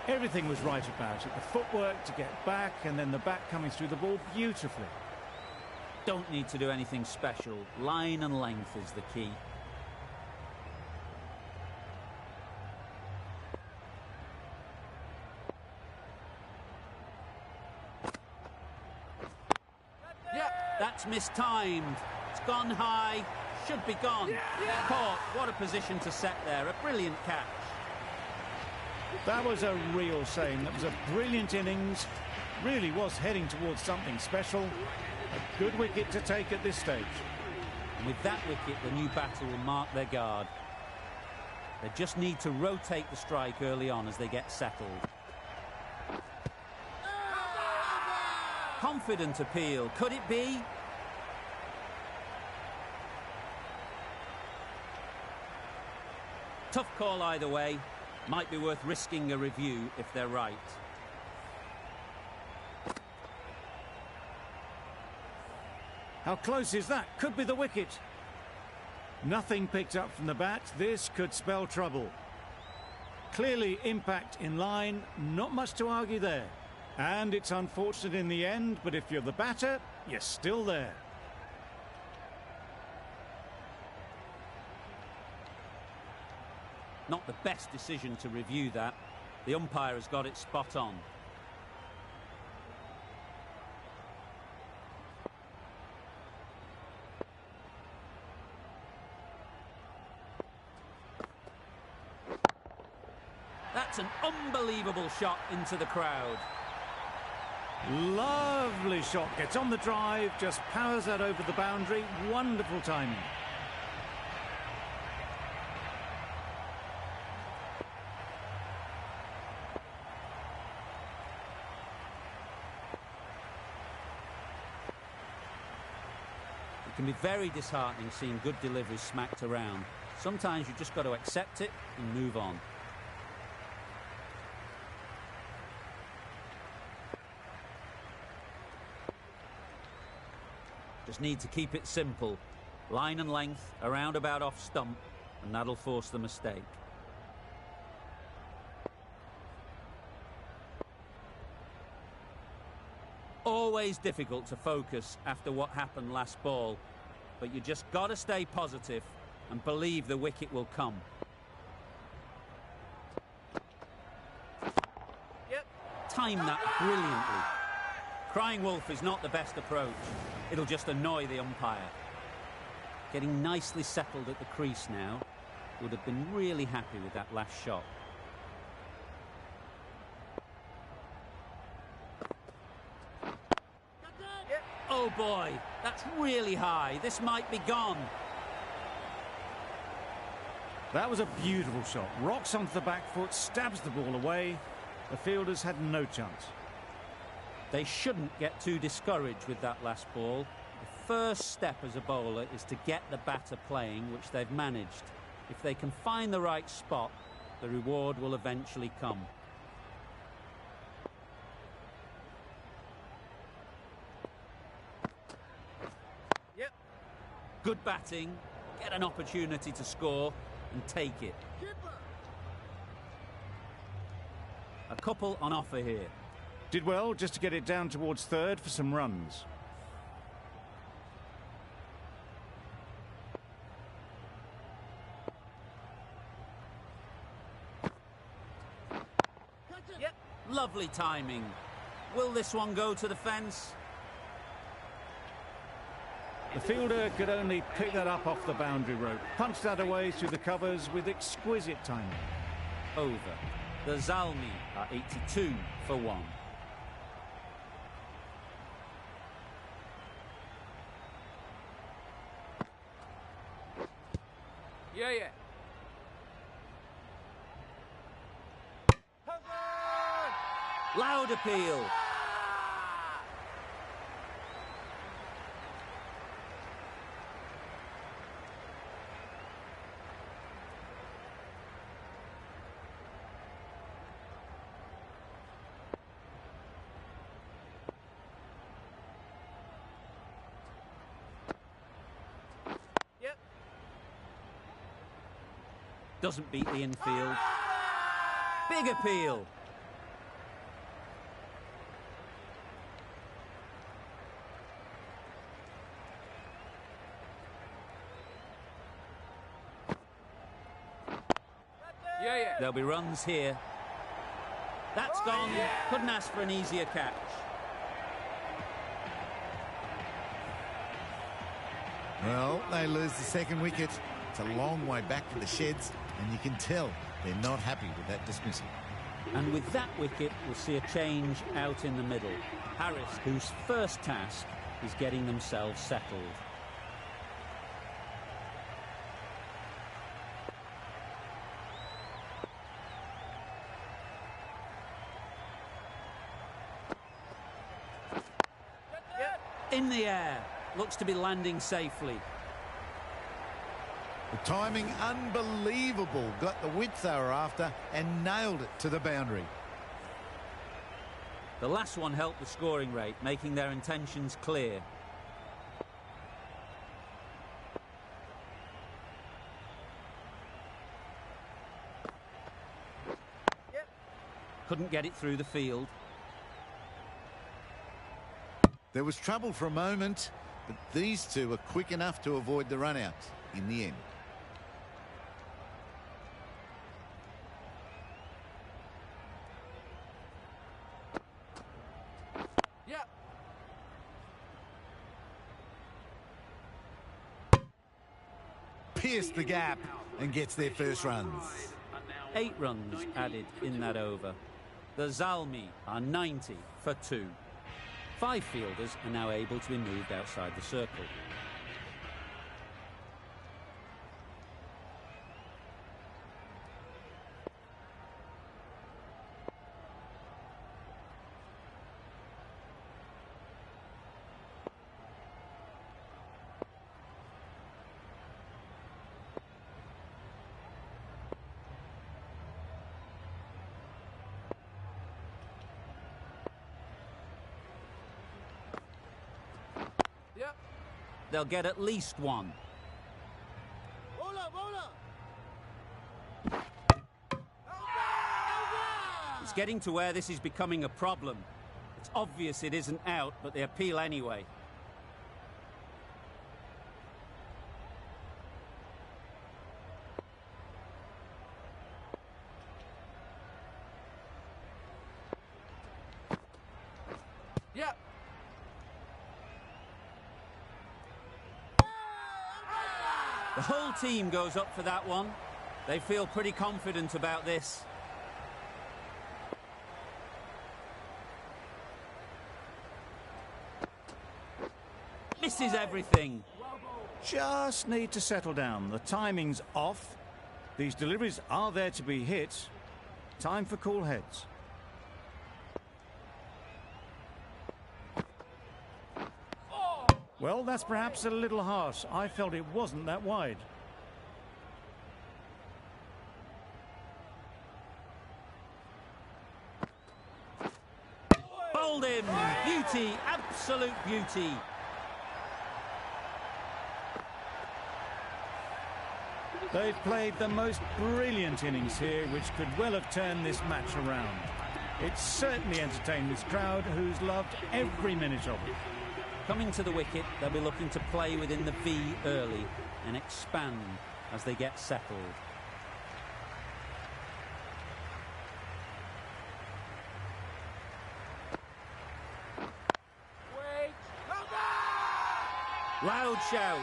S1: Everything was right about it. The footwork to get back, and then the back coming through the ball beautifully.
S2: Don't need to do anything special. Line and length is the key. That's mistimed. It's gone high. Should be gone. Caught. What a position to set there. A brilliant catch.
S1: That was a real shame. That was a brilliant innings. Really was heading towards something special. A good wicket to take at this stage.
S2: And with that wicket, the new batter will mark their guard. They just need to rotate the strike early on as they get settled. Confident appeal. Could it be? Tough call either way. Might be worth risking a review if they're right.
S1: How close is that? Could be the wicket. Nothing picked up from the bat. This could spell trouble. Clearly impact in line. Not much to argue there. And it's unfortunate in the end, but if you're the batter, you're still there.
S2: Not the best decision to review that. The umpire has got it spot on. That's an unbelievable shot into the crowd.
S1: Lovely shot. Gets on the drive, just powers that over the boundary. Wonderful timing.
S2: It can be very disheartening seeing good deliveries smacked around. Sometimes you just got to accept it and move on. Just need to keep it simple. Line and length, a roundabout off stump, and that'll force the mistake. Always difficult to focus after what happened last ball, but you just got to stay positive and believe the wicket will come. Time that brilliantly. Crying wolf is not the best approach. It'll just annoy the umpire. Getting nicely settled at the crease now. Would have been really happy with that last shot. Oh boy, that's really high. This might be gone.
S1: That was a beautiful shot. Rocks onto the back foot, stabs the ball away. The fielders had no chance.
S2: They shouldn't get too discouraged with that last ball. The first step as a bowler is to get the batter playing, which they've managed. If they can find the right spot, the reward will eventually come. Good batting, get an opportunity to score and take it. A couple on offer here.
S1: Did well just to get it down towards third for some runs.
S2: Lovely timing. Will this one go to the fence?
S1: The fielder could only pick that up off the boundary rope. Punched that away through the covers with exquisite timing.
S2: Over. The Zalmi are 82 for 1.
S5: Yeah, yeah.
S2: Loud appeal.
S5: Yep.
S2: Doesn't beat the infield. Big appeal.
S5: Yeah, yeah.
S2: There'll be runs here. That's gone. Couldn't ask for an easier catch.
S6: Well, they lose the second wicket. It's a long way back to the sheds, and you can tell they're not happy with that dismissal.
S2: And with that wicket, we'll see a change out in the middle. Harris, whose first task is getting themselves settled. In the air. Looks to be landing safely.
S6: The timing, unbelievable. Got the width they were after and nailed it to the boundary.
S2: The last one helped the scoring rate, making their intentions clear. Couldn't get it through the field.
S6: There was trouble for a moment, but these two were quick enough to avoid the run-out in the end.
S5: Yeah.
S6: Pierced the gap and gets their first runs.
S2: 8 runs added in that over. The Zalmi are 90 for 2. 5 fielders are now able to be moved outside the circle.
S5: Yep.
S2: They'll get at least 1. It's getting to where this is becoming a problem. It's obvious it isn't out, but they appeal anyway.
S5: Yep.
S2: The whole team goes up for that one. They feel pretty confident about this. Misses everything.
S1: Just need to settle down. The timing's off. These deliveries are there to be hit. Time for cool heads. Well, that's perhaps a little harsh. I felt it wasn't that wide.
S2: Bowled him. Beauty. Absolute beauty.
S1: They've played the most brilliant innings here, which could well have turned this match around. It certainly entertained this crowd, who's loved every minute of it.
S2: Coming to the wicket, they'll be looking to play within the V early and expand as they get settled. Loud shout.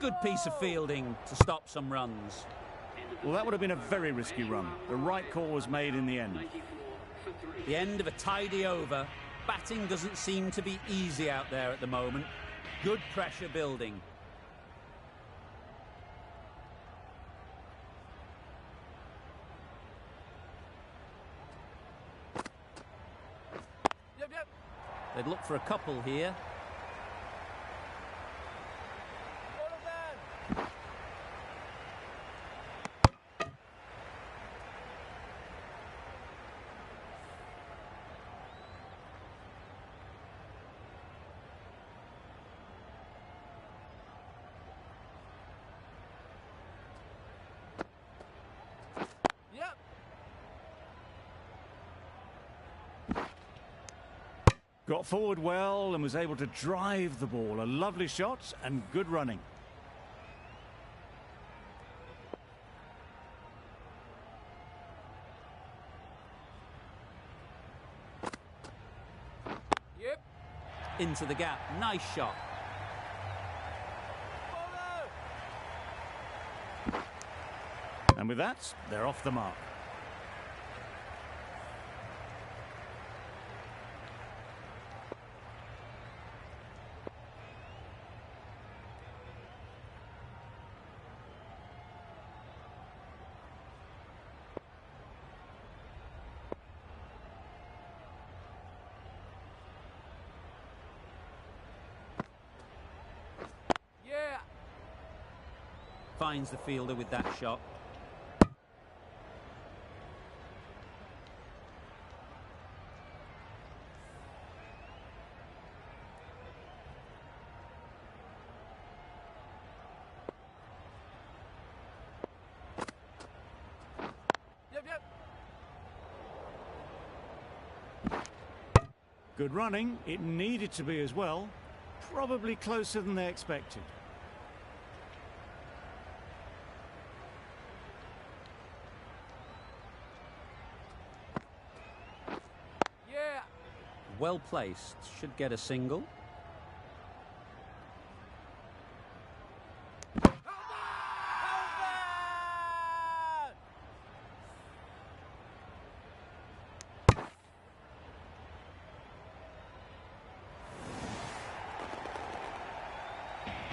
S2: Good piece of fielding to stop some runs.
S1: Well, that would have been a very risky run. The right call was made in the end.
S2: The end of a tidy over. Batting doesn't seem to be easy out there at the moment. Good pressure building.
S5: Yep.
S2: They'd look for a couple here.
S1: Got forward well and was able to drive the ball. A lovely shot and good running.
S5: Yep.
S2: Into the gap. Nice shot.
S1: And with that, they're off the mark.
S2: Finds the fielder with that shot.
S5: Yep.
S1: Good running. It needed to be as well. Probably closer than they expected.
S2: Well placed, should get a single.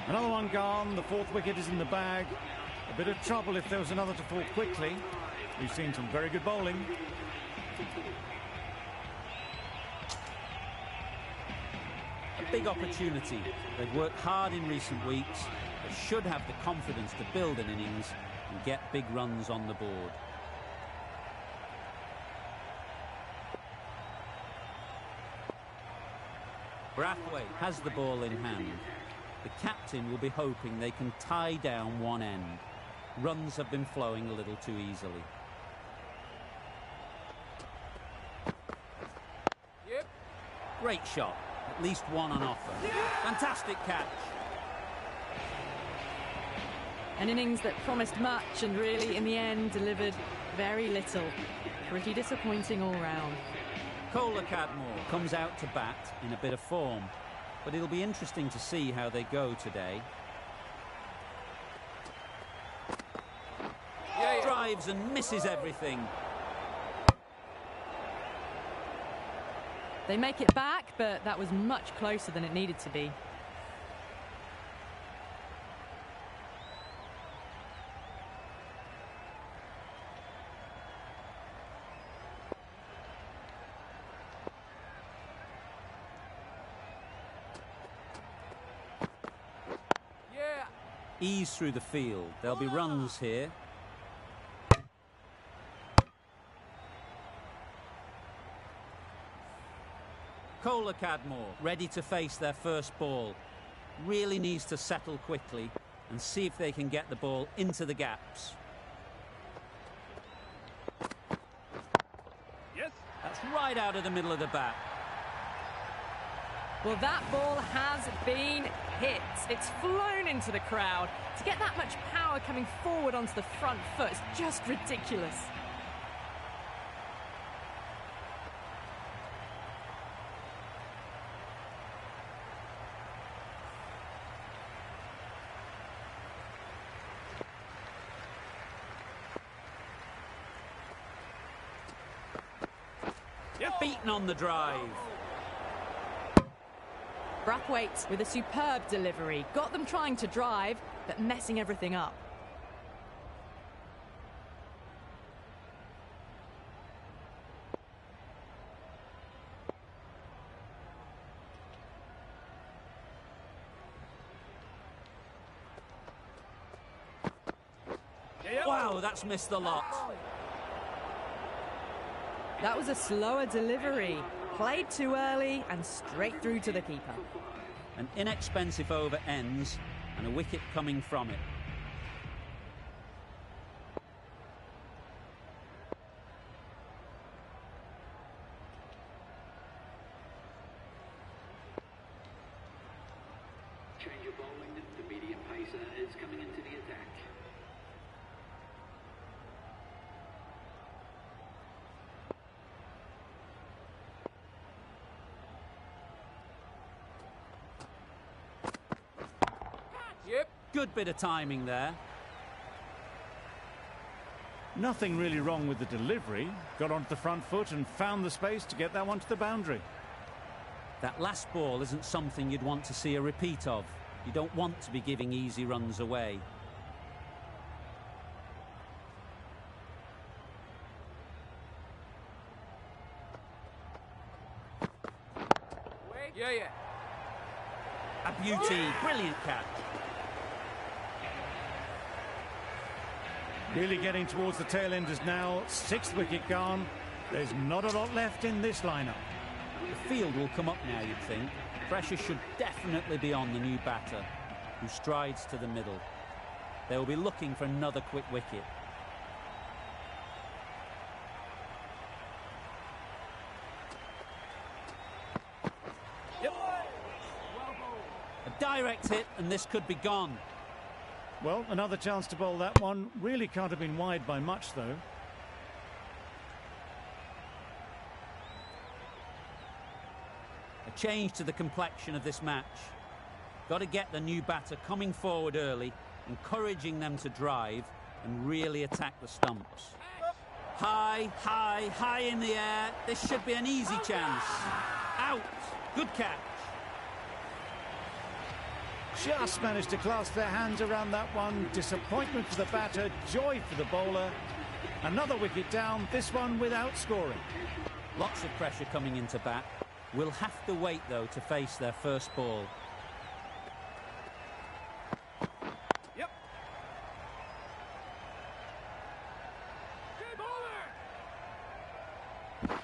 S1: Another one gone. The fourth wicket is in the bag. A bit of trouble if there was another to fall quickly. We've seen some very good bowling.
S2: Big opportunity. They've worked hard in recent weeks. They should have the confidence to build an innings and get big runs on the board. Brathwaite has the ball in hand. The captain will be hoping they can tie down one end. Runs have been flowing a little too easily. Great shot. At least one on offer. Fantastic catch.
S4: An innings that promised much and really, in the end, delivered very little. Pretty disappointing all round.
S2: Kohler Cadmore comes out to bat in a bit of form, but it'll be interesting to see how they go today. Drives and misses everything.
S4: They make it back, but that was much closer than it needed to be.
S2: Ease through the field. There'll be runs here. Kohler Cadmore ready to face their first ball. Really needs to settle quickly and see if they can get the ball into the gaps. right out of the middle of the bat.
S4: Well, that ball has been hit. It's flown into the crowd. To get that much power coming forward onto the front foot is just ridiculous.
S2: Beaten on the drive.
S4: Brathwaite with a superb delivery. Got them trying to drive, but messing everything up.
S2: Wow, that's missed the lot.
S4: That was a slower delivery. Played too early and straight through to the keeper.
S2: An inexpensive over ends and a wicket coming from it.
S7: Change of bowling. The medium pacer is coming into the attack.
S5: Yep.
S2: Good bit of timing there.
S1: Nothing really wrong with the delivery. Got onto the front foot and found the space to get that one to the boundary.
S2: That last ball isn't something you'd want to see a repeat of. You don't want to be giving easy runs away.
S5: Wait. Yeah.
S2: A beauty, brilliant catch.
S1: Really getting towards the tail enders now. 6th wicket gone. There's not a lot left in this lineup.
S2: The field will come up now, you'd think. Pressure should definitely be on the new batter, who strides to the middle. They will be looking for another quick wicket.
S5: Yep.
S2: A direct hit, and this could be gone.
S1: Well, another chance to bowl that one. Really can't have been wide by much, though.
S2: A change to the complexion of this match. Got to get the new batter coming forward early, encouraging them to drive and really attack the stumps. High, high, high in the air. This should be an easy chance. Out. Good catch.
S1: Just managed to clasp their hands around that one. Disappointment for the batter, joy for the bowler. Another wicket down, this one without scoring.
S2: Lots of pressure coming into bat. Will have to wait, though, to face their first ball.
S5: Yep. Good bowler.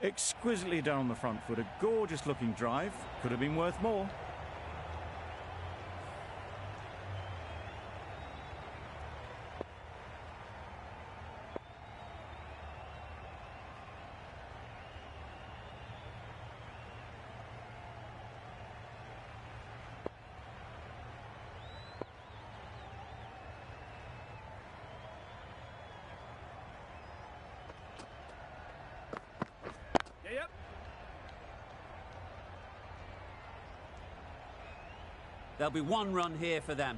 S1: Exquisitely down the front foot, a gorgeous looking drive. Could have been worth more.
S5: Yep.
S2: There'll be one run here for them.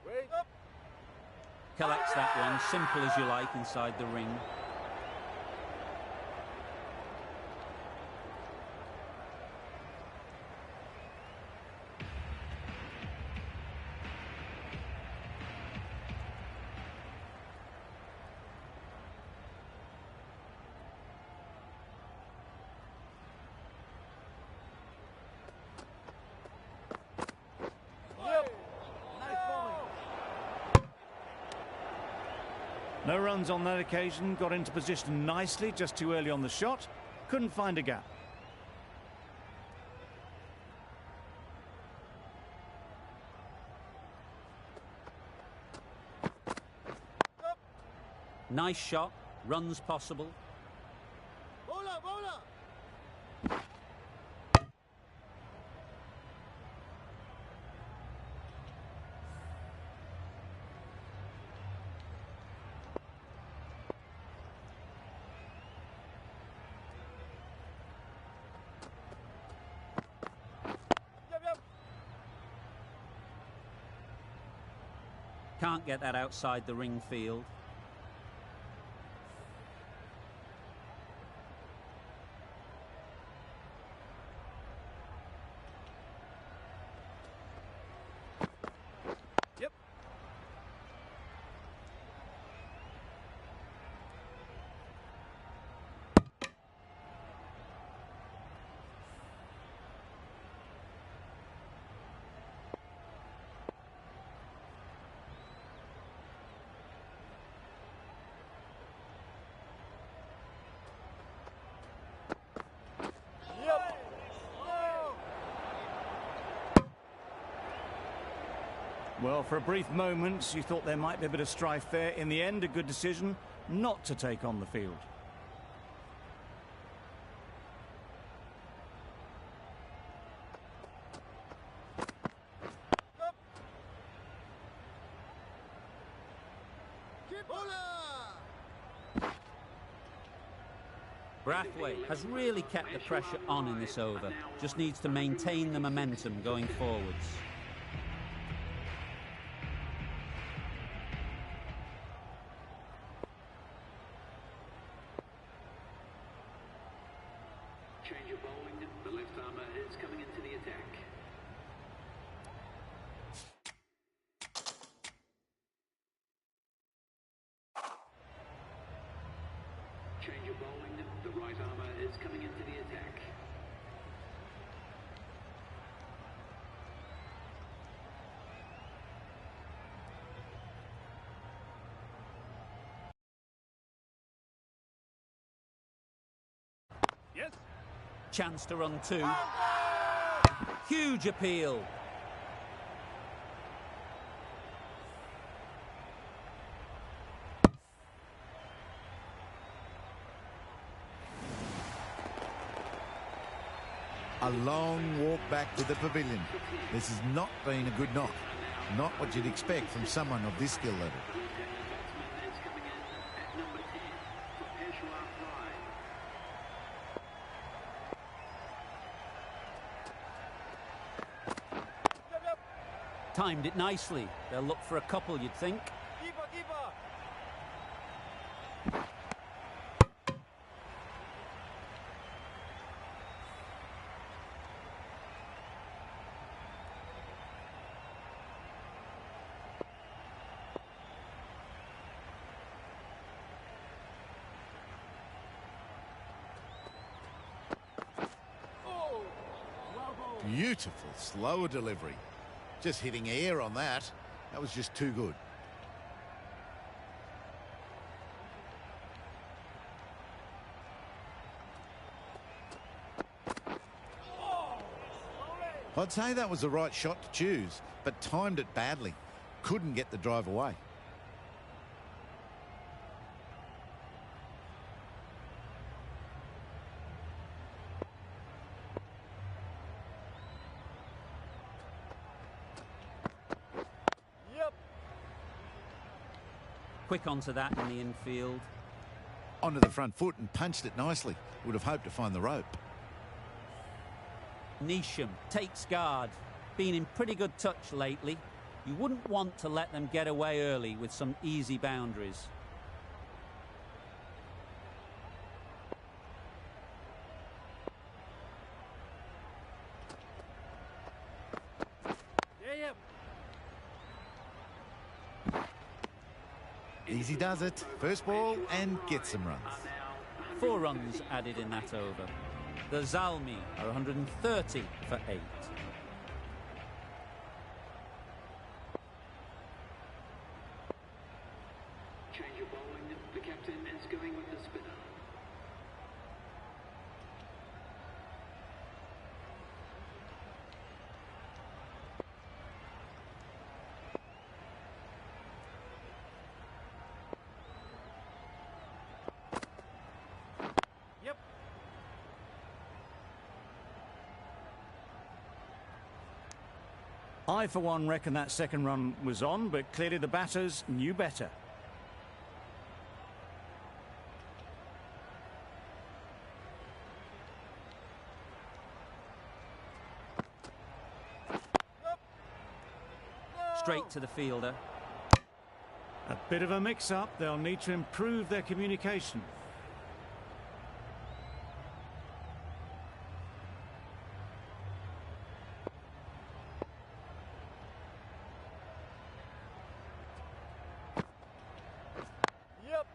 S5: Wait. Up.
S2: Collects that one, simple as you like, inside the ring.
S1: No runs on that occasion, got into position nicely, just too early on the shot, couldn't find a gap.
S2: Nice shot, runs possible. Can't get that outside the ring field.
S5: Yep.
S1: Well, for a brief moment, you thought there might be a bit of strife there. In the end, a good decision not to take on the field.
S2: Brathwaite has really kept the pressure on in this over. Just needs to maintain the momentum going forwards.
S7: Change of bowling. The left armour is coming into the attack. Change of bowling. The right armour is coming into the attack.
S5: Yes.
S2: Chance to run two. Huge appeal.
S6: A long walk back to the pavilion. This has not been a good knock. Not what you'd expect from someone of this skill level.
S7: Batsman is coming in at number 10 for Peshawar Pride.
S2: Timed it nicely. They'll look for a couple, you'd think.
S5: Keeper, keeper.
S6: Beautiful, slower delivery. Just hitting air on that. That was just too good. I'd say that was the right shot to choose, but timed it badly. Couldn't get the drive away.
S5: Yep.
S2: Quick onto that in the infield.
S6: Onto the front foot and punched it nicely. Would have hoped to find the rope.
S2: Neesham takes guard. Been in pretty good touch lately. You wouldn't want to let them get away early with some easy boundaries.
S5: Yeah.
S6: Easy does it. First ball and gets some runs.
S2: 4 runs added in that over. The Zalmi are 130 for 8.
S7: Change of bowling. The captain is going with the spinner.
S1: I, for one, reckon that second run was on, but clearly the batters knew better.
S2: Straight to the fielder.
S1: A bit of a mix-up. They'll need to improve their communication.
S5: Yep.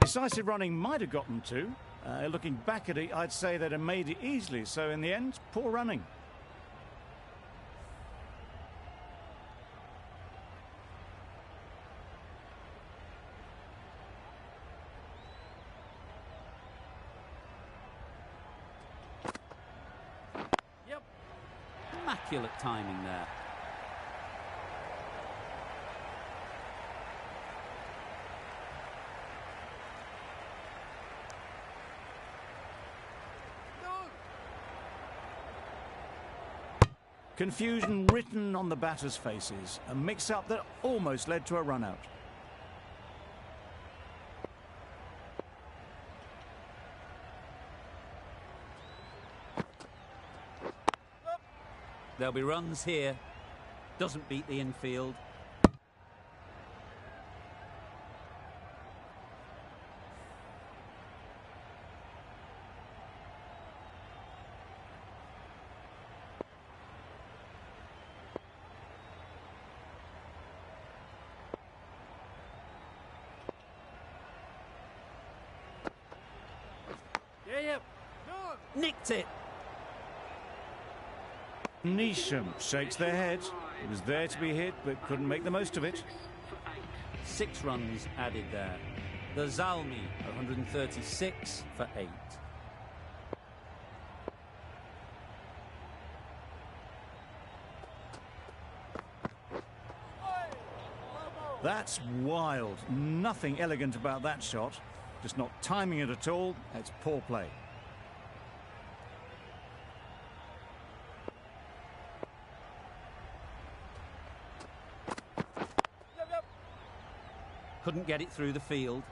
S1: Decisive running might have gotten two. Looking back at it, I'd say they'd have made it easily. So in the end, poor running.
S2: Yep. Immaculate timing there.
S1: Confusion written on the batters' faces. A mix-up that almost led to a run-out.
S2: There'll be runs here. Doesn't beat the infield.
S5: Yeah.
S2: Nicked it.
S1: Nisham shakes their head. It was there to be hit, but couldn't make the most of it.
S2: 6 runs added there. The Zalmi, 136 for 8.
S1: That's wild. Nothing elegant about that shot. Just not timing it at all. It's poor play.
S2: Couldn't get it through the field.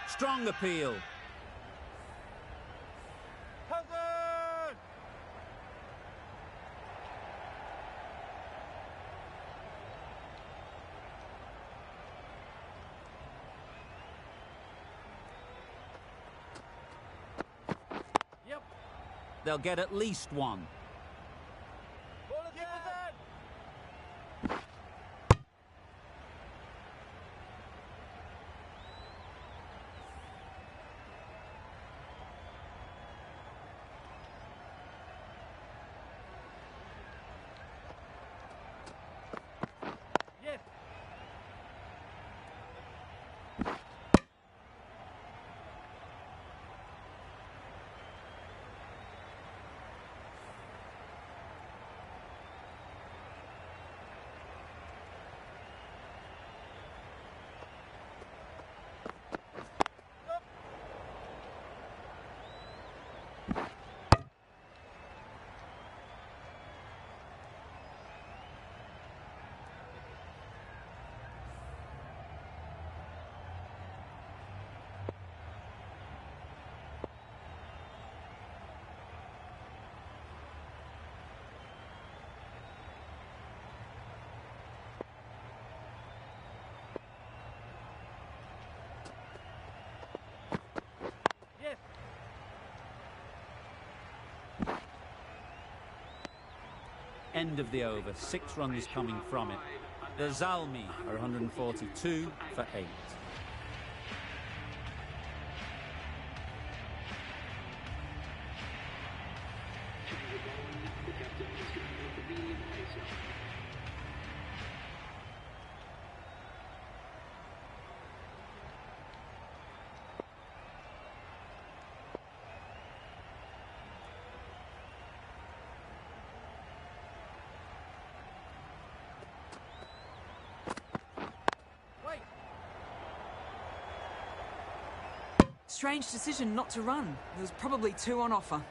S2: Strong appeal.
S5: Hazard! Yep.
S2: They'll get at least one.
S5: Ball again. Yes. Yes.
S2: End of the over. 6 runs coming from it. The Zalmi are 142 for 8.
S3: strange decision not to run. There was probably 2 on offer.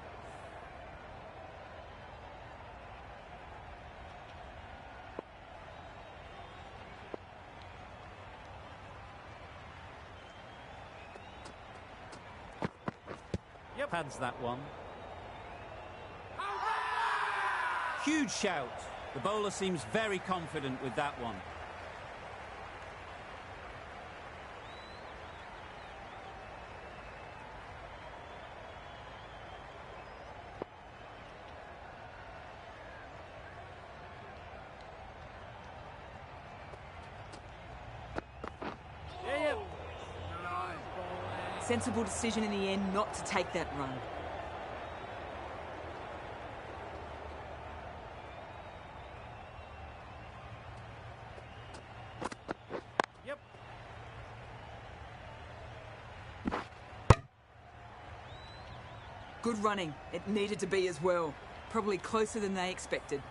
S2: Pads that one. Huge shout. The bowler seems very confident with that one.
S3: Sensible decision in the end not to take that run.
S5: Yep.
S3: Good running. It needed to be as well. Probably closer than they expected.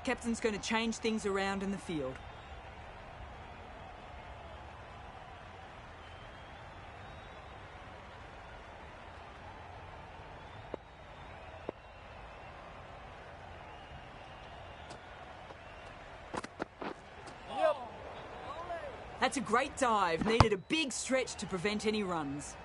S3: Captain's going to change things around in the field. That's a great dive. Needed a big stretch to prevent any runs.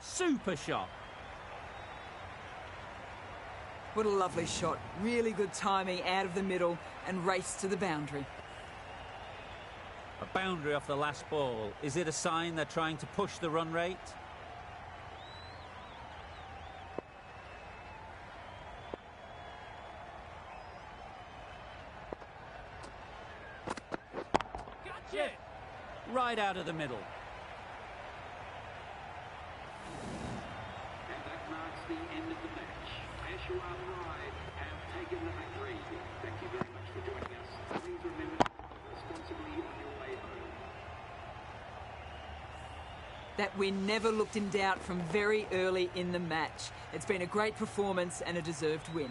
S2: Super shot.
S3: What a lovely shot. Really good timing out of the middle and race to the boundary.
S2: A boundary off the last ball. Is it a sign they're trying to push the run rate?
S5: Gotcha!
S2: Right out of the middle.
S7: And that marks the end of the match. Ashwar Pride have taken the victory. Thank you very much for joining us. Please remember to drive responsibly on your way home.
S3: That win never looked in doubt from very early in the match. It's been a great performance and a deserved win.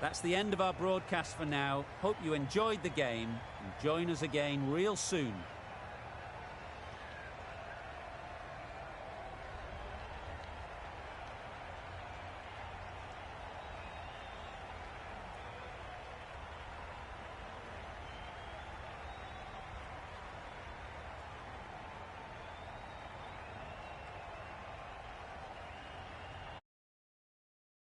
S2: That's the end of our broadcast for now. Hope you enjoyed the game and join us again real soon.